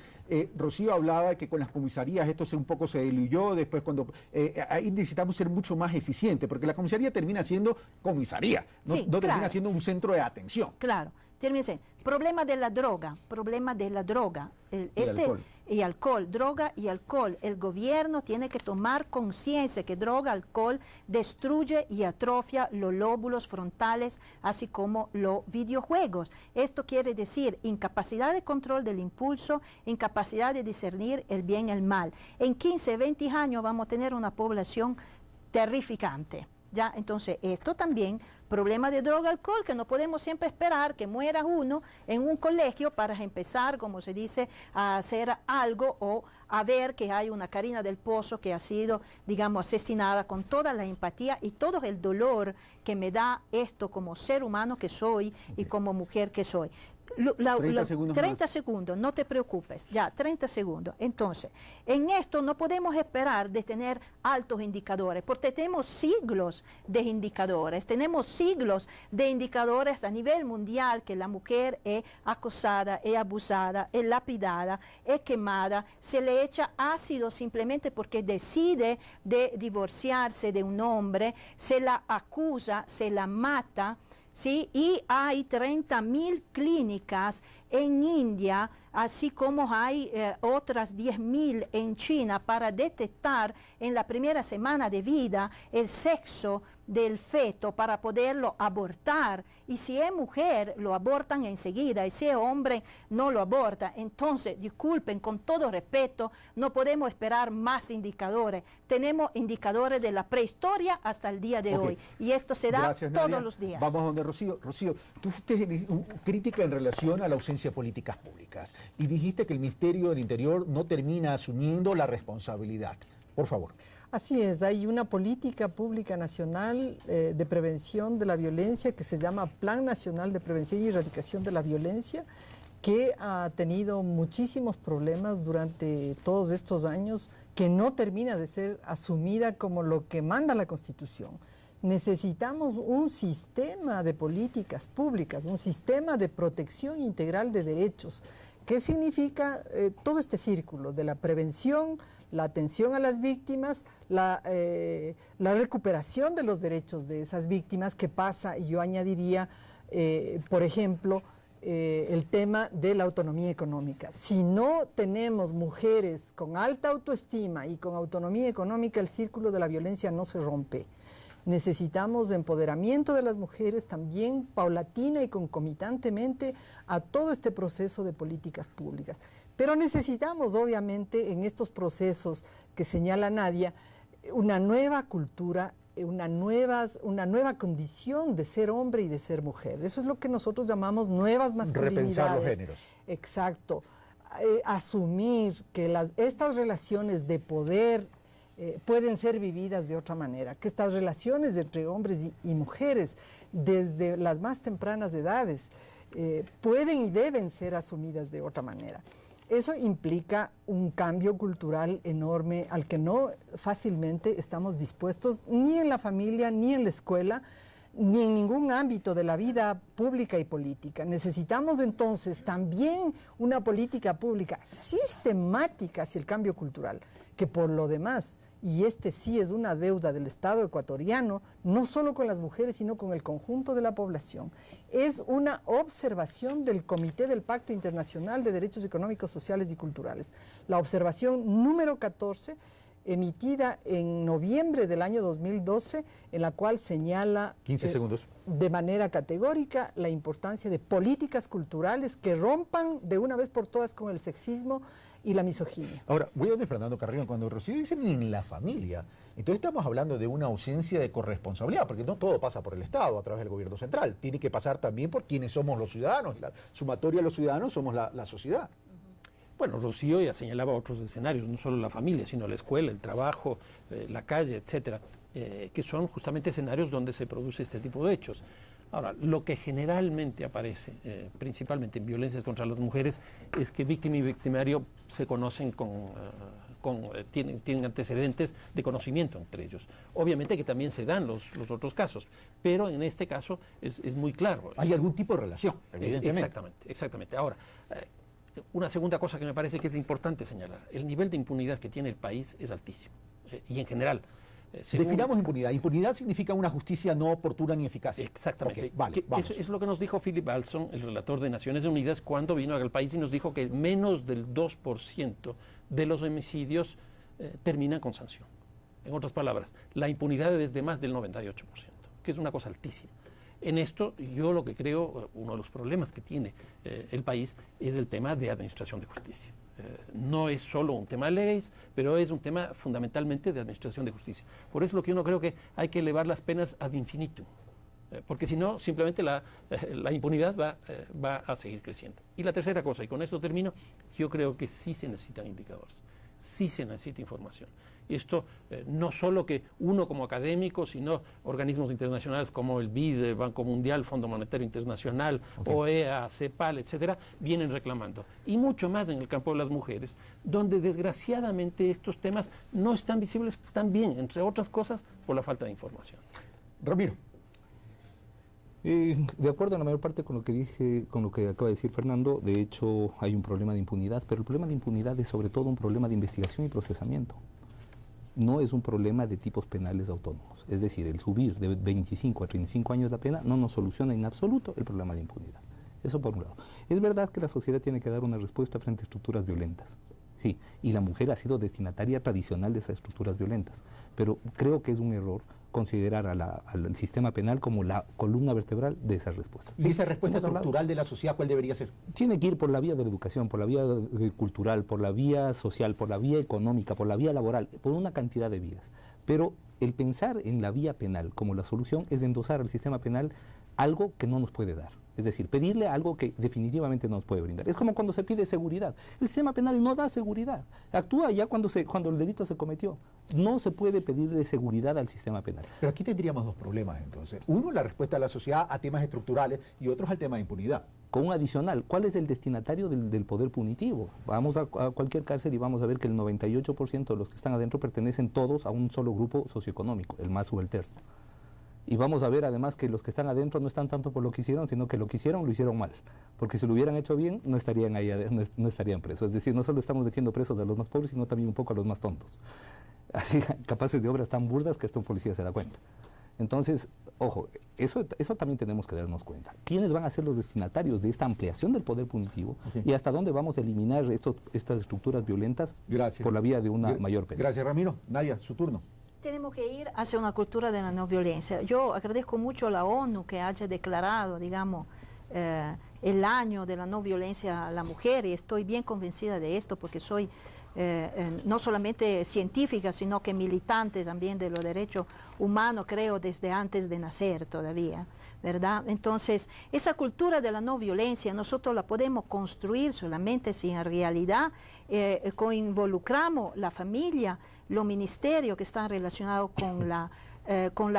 Rocío hablaba de que con las comisarías esto un poco se diluyó, después cuando ahí necesitamos ser mucho más eficientes, porque la comisaría termina siendo comisaría, no, sí, no claro. termina siendo un centro de atención. Claro, termina siendo problema de la droga, alcohol, droga y alcohol. El gobierno tiene que tomar conciencia que droga, alcohol destruye y atrofia los lóbulos frontales, así como los videojuegos. Esto quiere decir incapacidad de control del impulso, incapacidad de discernir el bien y el mal. En 15, 20 años vamos a tener una población terrificante. ¿Ya? Entonces, esto también, problema de droga, alcohol, que no podemos siempre esperar que muera uno en un colegio para empezar, como se dice, a hacer algo o a ver que hay una Karina del Pozo que ha sido, digamos, asesinada con toda la empatía y todo el dolor que me da esto como ser humano que soy y como mujer que soy. 30 segundos, no te preocupes, ya, 30 segundos. Entonces, en esto no podemos esperar de tener altos indicadores, porque tenemos siglos de indicadores, a nivel mundial que la mujer es acosada, es abusada, es lapidada, es quemada, se le echa ácido simplemente porque decide de divorciarse de un hombre, se la acusa, se la mata. ¿Sí? Y hay 30.000 clínicas en India, así como hay otras 10.000 en China para detectar en la primera semana de vida el sexo del feto para poderlo abortar. Y si es mujer, lo abortan enseguida, y si es hombre, no lo aborta. Entonces, disculpen, con todo respeto, no podemos esperar más indicadores. Tenemos indicadores de la prehistoria hasta el día de hoy, y esto se da todos los días. Vamos a donde Rocío. Rocío, tú fuiste crítica en relación a la ausencia de políticas públicas, y dijiste que el Ministerio del Interior no termina asumiendo la responsabilidad. Por favor. Así es, hay una política pública nacional de prevención de la violencia que se llama Plan Nacional de Prevención y Erradicación de la Violencia, que ha tenido muchísimos problemas durante todos estos años, que no termina de ser asumida como lo que manda la Constitución. Necesitamos un sistema de políticas públicas, un sistema de protección integral de derechos. ¿Qué significa todo este círculo de la prevención, la atención a las víctimas, la recuperación de los derechos de esas víctimas, que pasa, y yo añadiría, por ejemplo, el tema de la autonomía económica? Si no tenemos mujeres con alta autoestima y con autonomía económica, el círculo de la violencia no se rompe. Necesitamos empoderamiento de las mujeres también paulatina y concomitantemente a todo este proceso de políticas públicas. Pero necesitamos, obviamente, en estos procesos que señala Nadia, una nueva cultura, una nueva condición de ser hombre y de ser mujer. Eso es lo que nosotros llamamos nuevas masculinidades. Repensar los géneros. Exacto. Asumir que estas relaciones de poder pueden ser vividas de otra manera, que estas relaciones entre hombres y mujeres desde las más tempranas edades pueden y deben ser asumidas de otra manera. Eso implica un cambio cultural enorme al que no fácilmente estamos dispuestos ni en la familia, ni en la escuela, ni en ningún ámbito de la vida pública y política. Necesitamos entonces también una política pública sistemática hacia el cambio cultural, que por lo demás, y este sí es una deuda del Estado ecuatoriano, no solo con las mujeres, sino con el conjunto de la población, es una observación del Comité del Pacto Internacional de Derechos Económicos, Sociales y Culturales. La observación número 14, emitida en noviembre del año 2012, en la cual señala 15 segundos. De manera categórica la importancia de políticas culturales que rompan de una vez por todas con el sexismo y la misoginia. Ahora, voy a donde Fernando Carrillo, cuando Rocío dice ni en la familia, entonces estamos hablando de una ausencia de corresponsabilidad, porque no todo pasa por el Estado a través del gobierno central, tiene que pasar también por quienes somos los ciudadanos, la sumatoria de los ciudadanos somos la sociedad. Bueno, Rocío ya señalaba otros escenarios, no solo la familia, sino la escuela, el trabajo, la calle, etcétera, que son justamente escenarios donde se produce este tipo de hechos. Ahora, lo que generalmente aparece, principalmente en violencias contra las mujeres, es que víctima y victimario se conocen tienen antecedentes de conocimiento entre ellos. Obviamente que también se dan los otros casos, pero en este caso es muy claro. Hay algún tipo de relación, evidentemente. Exactamente. Ahora, una segunda cosa que me parece que es importante señalar, el nivel de impunidad que tiene el país es altísimo, y en general. Definamos impunidad. Impunidad significa una justicia no oportuna ni eficaz. Exactamente. Okay, vale, eso es lo que nos dijo Philip Alston, el relator de Naciones Unidas, cuando vino al país y nos dijo que menos del 2% de los homicidios terminan con sanción. En otras palabras, la impunidad es de más del 98%, que es una cosa altísima. En esto, yo lo que creo, uno de los problemas que tiene el país es el tema de administración de justicia. No es solo un tema de leyes, pero es un tema fundamentalmente de administración de justicia. Por eso lo que uno creo que hay que elevar las penas ad infinitum, porque si no, simplemente la impunidad va a seguir creciendo. Y la tercera cosa, y con esto termino, yo creo que sí se necesitan indicadores, sí se necesita información. Y esto no solo que uno como académico, sino organismos internacionales como el BID, el Banco Mundial, Fondo Monetario Internacional, OEA, CEPAL, etcétera, vienen reclamando. Y mucho más en el campo de las mujeres, donde desgraciadamente estos temas no están visibles también, entre otras cosas, por la falta de información. Ramiro. De acuerdo en la mayor parte con lo que dije, con lo que acaba de decir Fernando, de hecho hay un problema de impunidad, pero el problema de impunidad es sobre todo un problema de investigación y procesamiento. No es un problema de tipos penales autónomos. Es decir, el subir de 25 a 35 años la pena no nos soluciona en absoluto el problema de impunidad. Eso por un lado. Es verdad que la sociedad tiene que dar una respuesta frente a estructuras violentas. Sí, y la mujer ha sido destinataria tradicional de esas estructuras violentas. Pero creo que es un error considerar al sistema penal como la columna vertebral de esas respuestas. ¿Y esa respuesta estructural de la sociedad cuál debería ser? Tiene que ir por la vía de la educación, por la vía cultural, por la vía social, por la vía económica, por la vía laboral, por una cantidad de vías. Pero el pensar en la vía penal como la solución es endosar al sistema penal algo que no nos puede dar. Es decir, pedirle algo que definitivamente no nos puede brindar. Es como cuando se pide seguridad. El sistema penal no da seguridad. Actúa ya cuando el delito se cometió. No se puede pedirle seguridad al sistema penal. Pero aquí tendríamos dos problemas entonces. Uno, la respuesta de la sociedad a temas estructurales y otros al tema de impunidad. Con un adicional, ¿cuál es el destinatario del poder punitivo? Vamos a cualquier cárcel y vamos a ver que el 98% de los que están adentro pertenecen todos a un solo grupo socioeconómico, el más subalterno. Y vamos a ver además que los que están adentro no están tanto por lo que hicieron, sino que lo hicieron mal. Porque si lo hubieran hecho bien, no estarían ahí, no estarían presos. Es decir, no solo estamos metiendo presos a los más pobres, sino también un poco a los más tontos. Así, capaces de obras tan burdas que hasta un policía se da cuenta. Entonces, ojo, eso también tenemos que darnos cuenta. ¿Quiénes van a ser los destinatarios de esta ampliación del poder punitivo? Y hasta dónde vamos a eliminar estas estructuras violentas por la vía de una mayor pena. Gracias, Ramiro. Nadia, su turno. Tenemos tenemos que ir hacia una cultura de la no violencia. Yo agradezco mucho a la ONU que haya declarado, digamos, el año de la no violencia a la mujer, y estoy bien convencida de esto porque soy no solamente científica, sino que militante también de los derechos humanos, creo, desde antes de nacer todavía, ¿verdad? Entonces, esa cultura de la no violencia nosotros la podemos construir solamente si en realidad involucramos la familia, los ministerios que están relacionados con la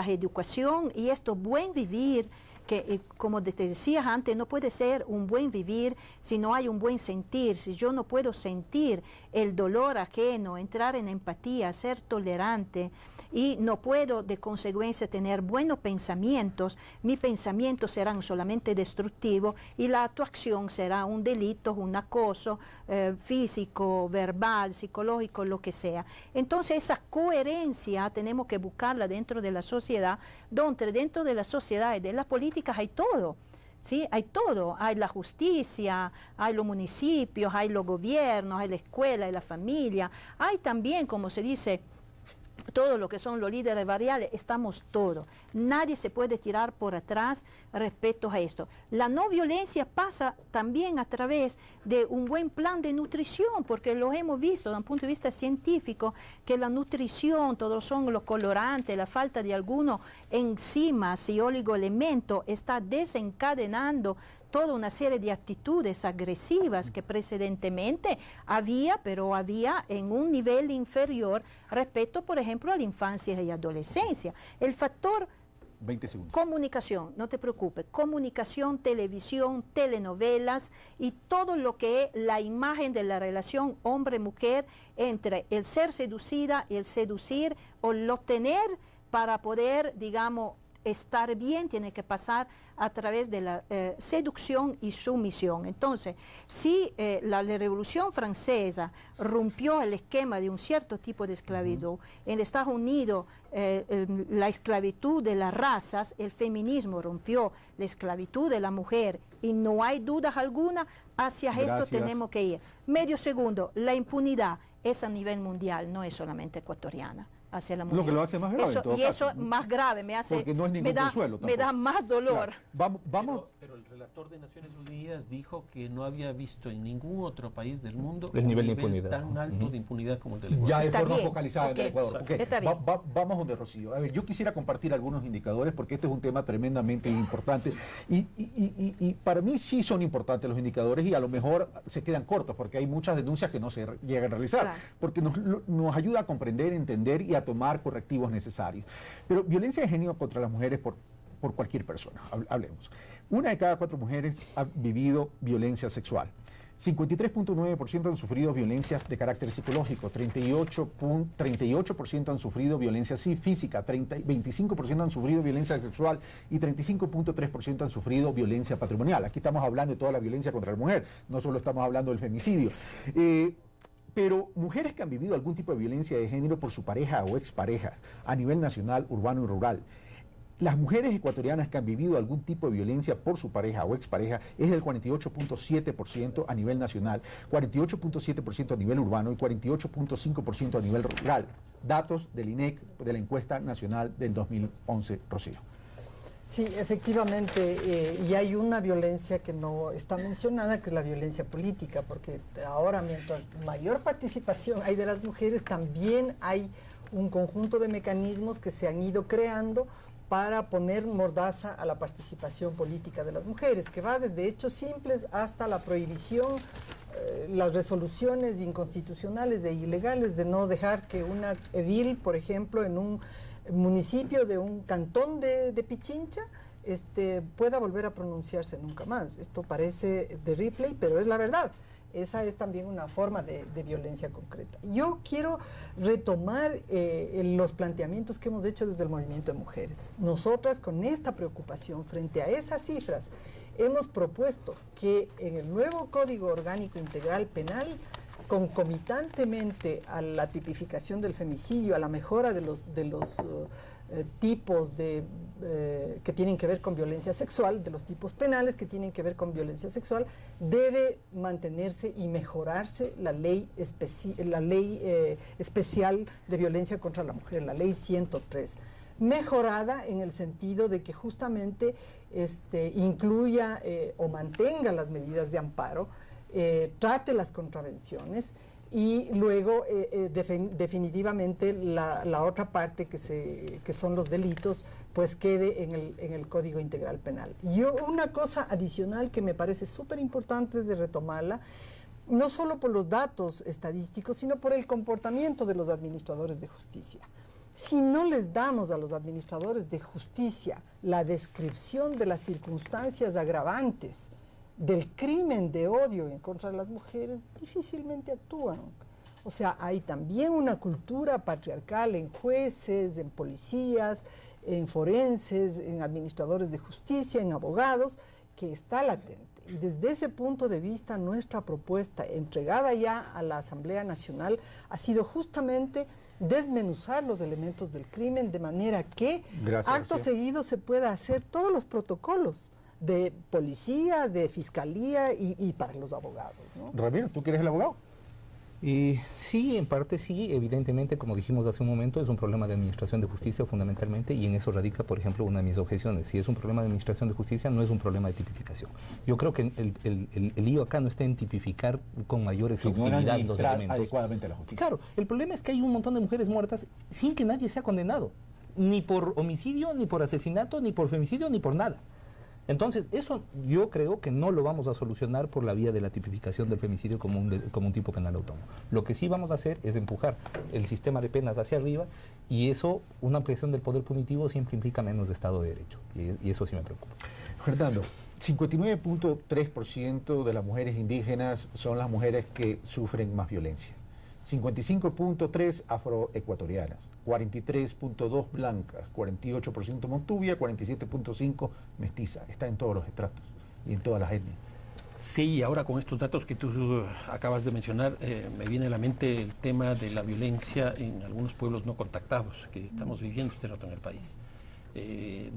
educación y esto buen vivir, que como te decía antes, no puede ser un buen vivir si no hay un buen sentir. Si yo no puedo sentir el dolor ajeno, entrar en empatía, ser tolerante, y no puedo de consecuencia tener buenos pensamientos, mis pensamientos serán solamente destructivos y la actuación será un delito, un acoso físico, verbal, psicológico, lo que sea. Entonces esa coherencia tenemos que buscarla dentro de la sociedad, donde dentro de la sociedad y de las políticas hay todo. ¿Sí? Hay todo, hay la justicia, hay los municipios, hay los gobiernos, hay la escuela, hay la familia, hay también, como se dice, todo lo que son los líderes variables, estamos todos. Nadie se puede tirar por atrás respecto a esto. La no violencia pasa también a través de un buen plan de nutrición, porque lo hemos visto desde un punto de vista científico, que la nutrición, todos son los colorantes, la falta de algunos enzimas y oligoelementos está desencadenando toda una serie de actitudes agresivas que precedentemente había, pero había en un nivel inferior respecto, por ejemplo, a la infancia y adolescencia. El factor 20 segundos. Comunicación, no te preocupes, comunicación, televisión, telenovelas y todo lo que es la imagen de la relación hombre-mujer entre el ser seducida y el seducir o el obtener para poder, digamos, estar bien, tiene que pasar a través de la seducción y sumisión. Entonces, si la Revolución Francesa rompió el esquema de un cierto tipo de esclavitud, en Estados Unidos la esclavitud de las razas, el feminismo rompió la esclavitud de la mujer y no hay dudas alguna, hacia esto tenemos que ir. Medio segundo, la impunidad es a nivel mundial, no es solamente ecuatoriana. Hacia la mujer. Lo que lo hace más grave. Y eso más grave, me hace, porque no es ningún consuelo me da más dolor. Claro. Vamos. Pero el relator de Naciones Unidas dijo que no había visto en ningún otro país del mundo el nivel de impunidad tan alto de impunidad como el del Ecuador. Ya de Está forma bien. focalizada en el Ecuador. Okay. Está bien. Vamos donde Rocío. A ver, yo quisiera compartir algunos indicadores porque este es un tema tremendamente importante y para mí sí son importantes los indicadores y a lo mejor se quedan cortos porque hay muchas denuncias que no se llegan a realizar, claro, porque nos ayuda a comprender, entender y a tomar correctivos necesarios. Pero violencia de género contra las mujeres por cualquier persona, hablemos. 1 de cada 4 mujeres ha vivido violencia sexual. 53.9% han sufrido violencias de carácter psicológico, 38% han sufrido violencia física, 25% han sufrido violencia sexual y 35.3% han sufrido violencia patrimonial. Aquí estamos hablando de toda la violencia contra la mujer, no solo estamos hablando del femicidio. Pero mujeres que han vivido algún tipo de violencia de género por su pareja o expareja a nivel nacional, urbano y rural. Las mujeres ecuatorianas que han vivido algún tipo de violencia por su pareja o expareja es del 48.7% a nivel nacional, 48.7% a nivel urbano y 48.5% a nivel rural. Datos del INEC, de la encuesta nacional del 2011, Rocío. Sí, efectivamente, y hay una violencia que no está mencionada, que es la violencia política, porque ahora mientras mayor participación hay de las mujeres, también hay un conjunto de mecanismos que se han ido creando para poner mordaza a la participación política de las mujeres, que va desde hechos simples hasta la prohibición, las resoluciones inconstitucionales e ilegales de no dejar que una edil, por ejemplo, en un municipio de un cantón de Pichincha pueda volver a pronunciarse nunca más. Esto parece de replay, pero es la verdad. Esa es también una forma de violencia concreta. Yo quiero retomar los planteamientos que hemos hecho desde el movimiento de mujeres. Nosotras, con esta preocupación frente a esas cifras, hemos propuesto que en el nuevo Código Orgánico Integral Penal, concomitantemente a la tipificación del femicidio, a la mejora de tipos que tienen que ver con violencia sexual, de los tipos penales que tienen que ver con violencia sexual, debe mantenerse y mejorarse la ley especial de violencia contra la mujer, la ley 103. Mejorada en el sentido de que justamente incluya o mantenga las medidas de amparo, trate las contravenciones y luego definitivamente la otra parte que son los delitos pues quede en el Código Integral Penal. Y una cosa adicional que me parece súper importante de retomarla, no solo por los datos estadísticos, sino por el comportamiento de los administradores de justicia. Si no les damos a los administradores de justicia la descripción de las circunstancias agravantes del crimen de odio en contra de las mujeres, difícilmente actúan. O sea, hay también una cultura patriarcal en jueces, en policías, en forenses, en administradores de justicia, en abogados, que está latente. Y desde ese punto de vista, nuestra propuesta, entregada ya a la Asamblea Nacional, ha sido justamente desmenuzar los elementos del crimen de manera que acto seguido se pueda hacer todos los protocolos de policía, de fiscalía y para los abogados, ¿no? Ramiro, ¿tú que eres el abogado? Sí, en parte sí, evidentemente, como dijimos hace un momento, es un problema de administración de justicia fundamentalmente, y en eso radica, por ejemplo, una de mis objeciones. Si es un problema de administración de justicia, no es un problema de tipificación. Yo creo que el lío acá no está en tipificar con mayor exhaustividad los elementos. Adecuadamente la justicia. Claro, el problema es que hay un montón de mujeres muertas sin que nadie sea condenado, ni por homicidio, ni por asesinato, ni por femicidio, ni por nada. Entonces, eso yo creo que no lo vamos a solucionar por la vía de la tipificación del femicidio como un tipo penal autónomo. Lo que sí vamos a hacer es empujar el sistema de penas hacia arriba, y eso, una ampliación del poder punitivo siempre implica menos Estado de Derecho, y eso sí me preocupa. Fernando, 59.3% de las mujeres indígenas son las mujeres que sufren más violencia. 55.3 afroecuatorianas, 43.2 blancas, 48% montubia, 47.5 mestiza. Está en todos los estratos y en todas las etnias. Sí, ahora con estos datos que tú acabas de mencionar, me viene a la mente el tema de la violencia en algunos pueblos no contactados que estamos viviendo este rato en el país,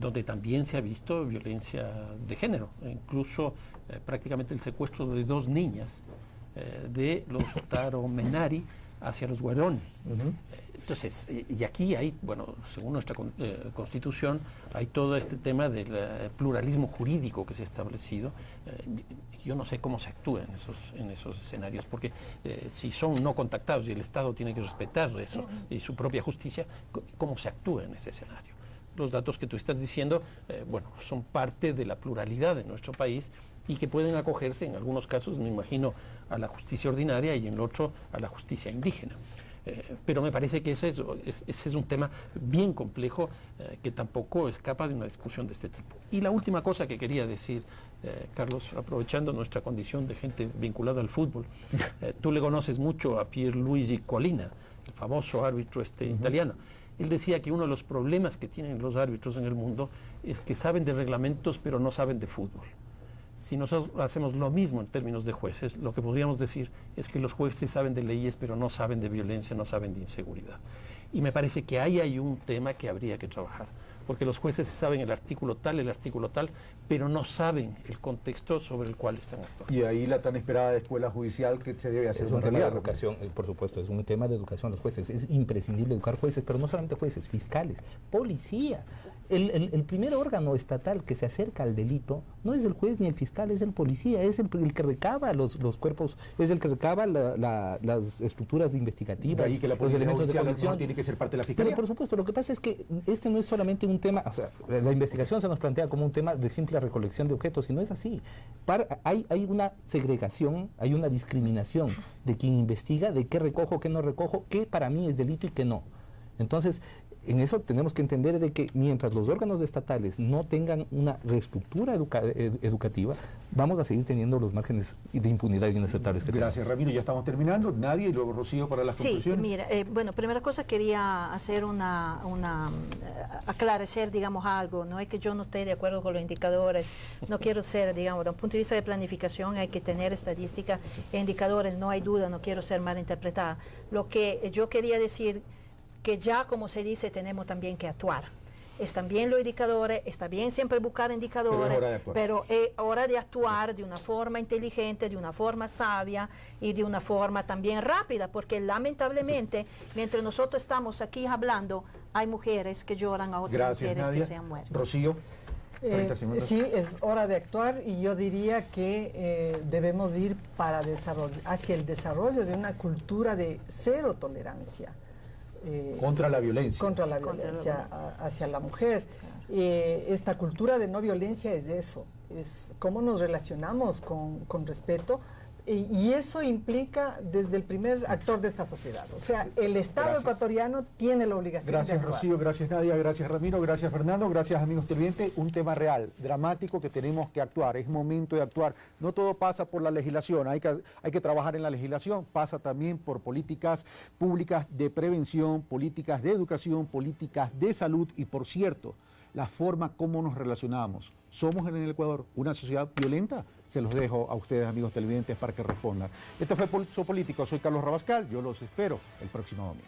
donde también se ha visto violencia de género, incluso prácticamente el secuestro de 2 niñas de los Taromenari hacia los Guaroni. Entonces, y aquí hay, bueno, según nuestra Constitución, hay todo este tema del pluralismo jurídico que se ha establecido. Yo no sé cómo se actúa en esos escenarios, porque si son no contactados y el Estado tiene que respetar eso y su propia justicia, ¿cómo se actúa en ese escenario? Los datos que tú estás diciendo, bueno, son parte de la pluralidad de nuestro país y que pueden acogerse en algunos casos, me imagino, a la justicia ordinaria y en el otro a la justicia indígena. Pero me parece que ese es un tema bien complejo que tampoco escapa de una discusión de este tipo. Y la última cosa que quería decir, Carlos, aprovechando nuestra condición de gente vinculada al fútbol, tú le conoces mucho a Pierluigi Collina, el famoso árbitro italiano. Él decía que uno de los problemas que tienen los árbitros en el mundo es que saben de reglamentos pero no saben de fútbol. Si nosotros hacemos lo mismo en términos de jueces, lo que podríamos decir es que los jueces saben de leyes pero no saben de violencia, no saben de inseguridad. Y me parece que ahí hay un tema que habría que trabajar, porque los jueces saben el artículo tal, pero no saben el contexto sobre el cual están actuando. Y ahí la tan esperada escuela judicial que se debe hacer. Es un tema de educación, por supuesto, es un tema de educación de los jueces. Es imprescindible educar jueces, pero no solamente jueces, fiscales, policía. El primer órgano estatal que se acerca al delito no es el juez ni el fiscal, es el policía, es el que recaba los cuerpos, es el que recaba las estructuras investigativas, ahí que la los elementos de conexión tiene que ser parte de la fiscalía. Pero por supuesto, lo que pasa es que este no es solamente un tema, o sea, la investigación se nos plantea como un tema de simple recolección de objetos, y no es así. Hay una segregación, hay una discriminación de quien investiga, de qué recojo, qué no recojo, qué para mí es delito y qué no. Entonces, en eso tenemos que entender de que mientras los órganos estatales no tengan una reestructura educativa, vamos a seguir teniendo los márgenes de impunidad inaceptables que Gracias, Ramiro. Ya estamos terminando. Nadia y luego Rocío para las conclusiones. Sí, mira, bueno, primera cosa quería hacer aclarecer, digamos, algo. No es que yo no esté de acuerdo con los indicadores, no quiero ser, digamos, desde un punto de vista de planificación hay que tener estadística e indicadores, no hay duda, no quiero ser mal interpretada. Lo que yo quería decir que ya, como se dice, tenemos también que actuar. están bien los indicadores, está bien siempre buscar indicadores, pero es hora de actuar de una forma inteligente, de una forma sabia y de una forma también rápida, porque lamentablemente, mientras nosotros estamos aquí hablando, hay mujeres que lloran a otras mujeres Nadia. que se han muerto. Rocío. Sí, es hora de actuar y yo diría que debemos ir hacia el desarrollo de una cultura de cero tolerancia. Contra la violencia. Contra la violencia hacia la mujer. Esta cultura de no violencia es eso, es cómo nos relacionamos con respeto. Y eso implica desde el primer actor de esta sociedad. O sea, el Estado ecuatoriano tiene la obligación de actuar. Gracias, Rocío, gracias, Nadia, gracias, Ramiro, gracias, Fernando, gracias, amigos televidentes. Un tema real, dramático, que tenemos que actuar. Es momento de actuar. No todo pasa por la legislación, hay que trabajar en la legislación. Pasa también por políticas públicas de prevención, políticas de educación, políticas de salud y, por cierto, la forma como nos relacionamos. ¿Somos en el Ecuador una sociedad violenta? Se los dejo a ustedes, amigos televidentes, para que respondan. Este fue Pulso Político. Soy Carlos Rabascal. Yo los espero el próximo domingo.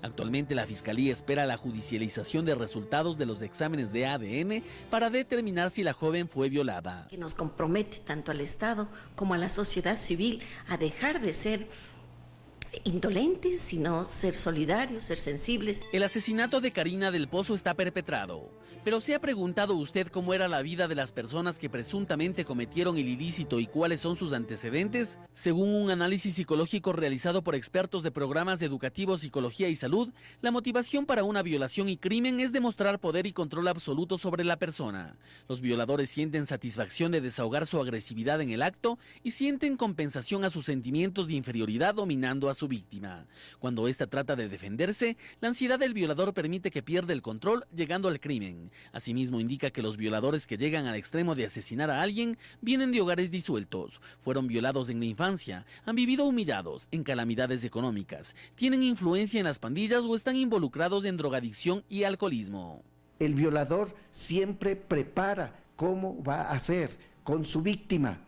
Actualmente la Fiscalía espera la judicialización de resultados de los exámenes de ADN para determinar si la joven fue violada. Que nos compromete tanto al Estado como a la sociedad civil a dejar de ser indolentes, sino ser solidarios, ser sensibles. El asesinato de Karina del Pozo está perpetrado, pero ¿se ha preguntado usted cómo era la vida de las personas que presuntamente cometieron el ilícito y cuáles son sus antecedentes? Según un análisis psicológico realizado por expertos de programas educativos, psicología y salud, la motivación para una violación y crimen es demostrar poder y control absoluto sobre la persona. Los violadores sienten satisfacción de desahogar su agresividad en el acto y sienten compensación a sus sentimientos de inferioridad dominando a su víctima. Cuando ésta trata de defenderse, la ansiedad del violador permite que pierda el control, llegando al crimen. Asimismo, indica que los violadores que llegan al extremo de asesinar a alguien vienen de hogares disueltos, fueron violados en la infancia, han vivido humillados, en calamidades económicas, tienen influencia en las pandillas o están involucrados en drogadicción y alcoholismo. El violador siempre prepara cómo va a hacer con su víctima.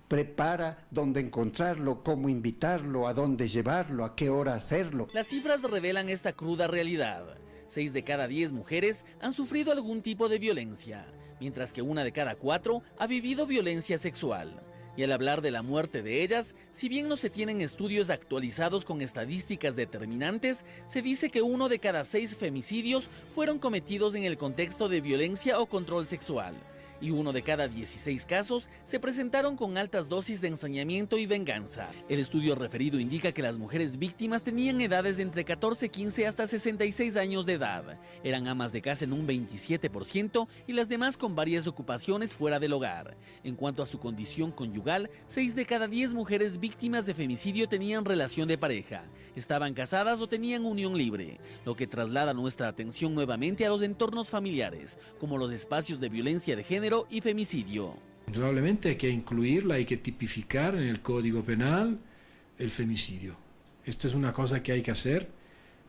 Prepara dónde encontrarlo, cómo invitarlo, a dónde llevarlo, a qué hora hacerlo. Las cifras revelan esta cruda realidad. 6 de cada 10 mujeres han sufrido algún tipo de violencia, mientras que 1 de cada 4 ha vivido violencia sexual. Y al hablar de la muerte de ellas, si bien no se tienen estudios actualizados con estadísticas determinantes, se dice que 1 de cada 6 femicidios fueron cometidos en el contexto de violencia o control sexual. Y 1 de cada 16 casos se presentaron con altas dosis de ensañamiento y venganza. El estudio referido indica que las mujeres víctimas tenían edades de entre 14, 15 hasta 66 años de edad. Eran amas de casa en un 27% y las demás con varias ocupaciones fuera del hogar. En cuanto a su condición conyugal, 6 de cada 10 mujeres víctimas de femicidio tenían relación de pareja, estaban casadas o tenían unión libre, lo que traslada nuestra atención nuevamente a los entornos familiares, como los espacios de violencia de género y femicidio. Indudablemente hay que incluirla, hay que tipificar en el Código Penal el femicidio. Esto es una cosa que hay que hacer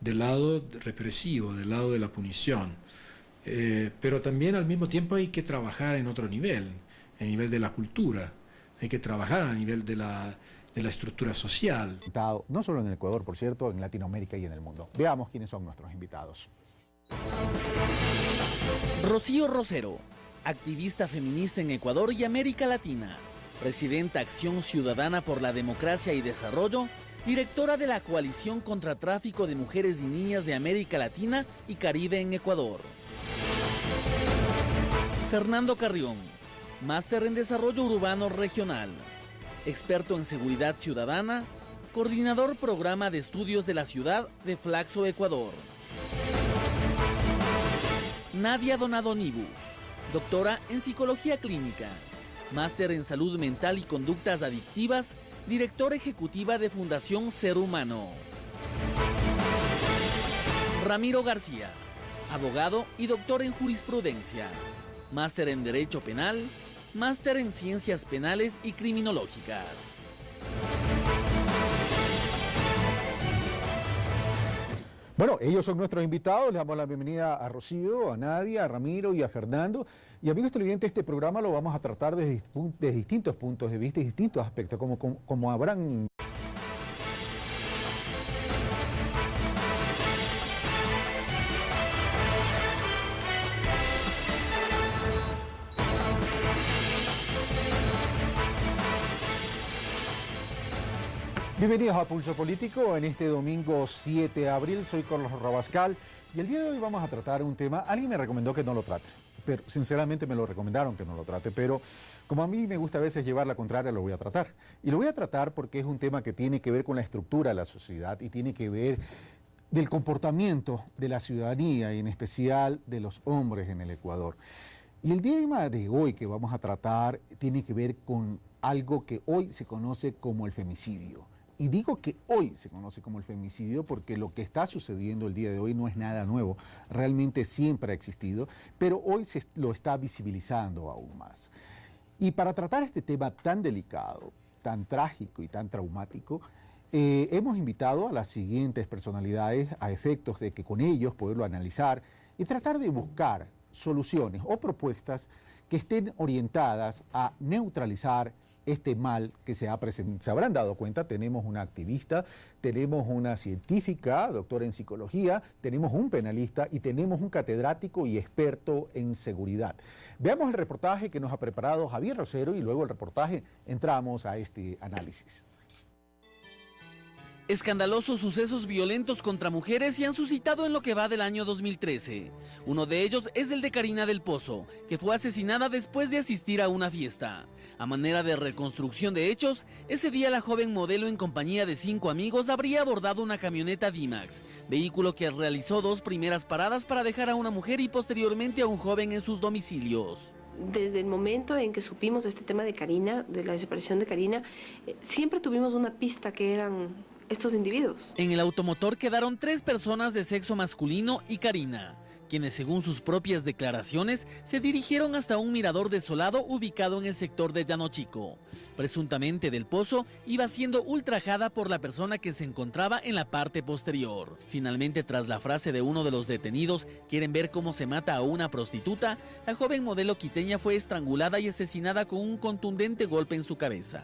del lado represivo, del lado de la punición. Pero también al mismo tiempo hay que trabajar en otro nivel, el nivel de la cultura. Hay que trabajar a nivel de la estructura social. No solo en el Ecuador, por cierto, en Latinoamérica y en el mundo. Veamos quiénes son nuestros invitados. Rocío Rosero, activista feminista en Ecuador y América Latina, presidenta Acción Ciudadana por la Democracia y Desarrollo, directora de la Coalición contra Tráfico de Mujeres y Niñas de América Latina y Caribe en Ecuador. Fernando Carrión, máster en Desarrollo Urbano Regional, experto en Seguridad Ciudadana, coordinador Programa de Estudios de la Ciudad de Flaxo, Ecuador. Nadia Donadonibus, doctora en Psicología Clínica, máster en Salud Mental y Conductas Adictivas, directora ejecutiva de Fundación Ser Humano. Ramiro García, abogado y doctor en Jurisprudencia, máster en Derecho Penal, máster en Ciencias Penales y Criminológicas. Bueno, ellos son nuestros invitados, les damos la bienvenida a Rocío, a Nadia, a Ramiro y a Fernando. Y amigos televidentes, este programa lo vamos a tratar desde distintos puntos de vista y distintos aspectos, como habrán... Bienvenidos a Pulso Político en este domingo 7 de abril. Soy Carlos Rabascal y el día de hoy vamos a tratar un tema. Alguien me recomendó que no lo trate, pero sinceramente me lo recomendaron que no lo trate, pero como a mí me gusta a veces llevar la contraria, lo voy a tratar. Y lo voy a tratar porque es un tema que tiene que ver con la estructura de la sociedad y tiene que ver del comportamiento de la ciudadanía y en especial de los hombres en el Ecuador. Y el tema de hoy que vamos a tratar tiene que ver con algo que hoy se conoce como el femicidio. Y digo que hoy se conoce como el femicidio porque lo que está sucediendo el día de hoy no es nada nuevo, realmente siempre ha existido, pero hoy se lo está visibilizando aún más. Y para tratar este tema tan delicado, tan trágico y tan traumático, hemos invitado a las siguientes personalidades a efectos de que con ellos poderlo analizar y tratar de buscar soluciones o propuestas que estén orientadas a neutralizar este mal que se habrán dado cuenta. Tenemos una activista, tenemos una científica, doctora en psicología, tenemos un penalista y tenemos un catedrático y experto en seguridad. Veamos el reportaje que nos ha preparado Javier Rosero y luego el reportaje entramos a este análisis. Escandalosos sucesos violentos contra mujeres se han suscitado en lo que va del año 2013. Uno de ellos es el de Karina del Pozo, que fue asesinada después de asistir a una fiesta. A manera de reconstrucción de hechos, ese día la joven modelo en compañía de 5 amigos habría abordado una camioneta D-Max, vehículo que realizó 2 primeras paradas para dejar a una mujer y posteriormente a un joven en sus domicilios. Desde el momento en que supimos de este tema de Karina, de la desaparición de Karina, siempre tuvimos una pista que eran estos individuos. En el automotor quedaron 3 personas de sexo masculino y Karina, quienes según sus propias declaraciones se dirigieron hasta un mirador desolado ubicado en el sector de Llano Chico. Presuntamente Del Pozo iba siendo ultrajada por la persona que se encontraba en la parte posterior. Finalmente, tras la frase de uno de los detenidos, ¿quieren ver cómo se mata a una prostituta?, la joven modelo quiteña fue estrangulada y asesinada con un contundente golpe en su cabeza.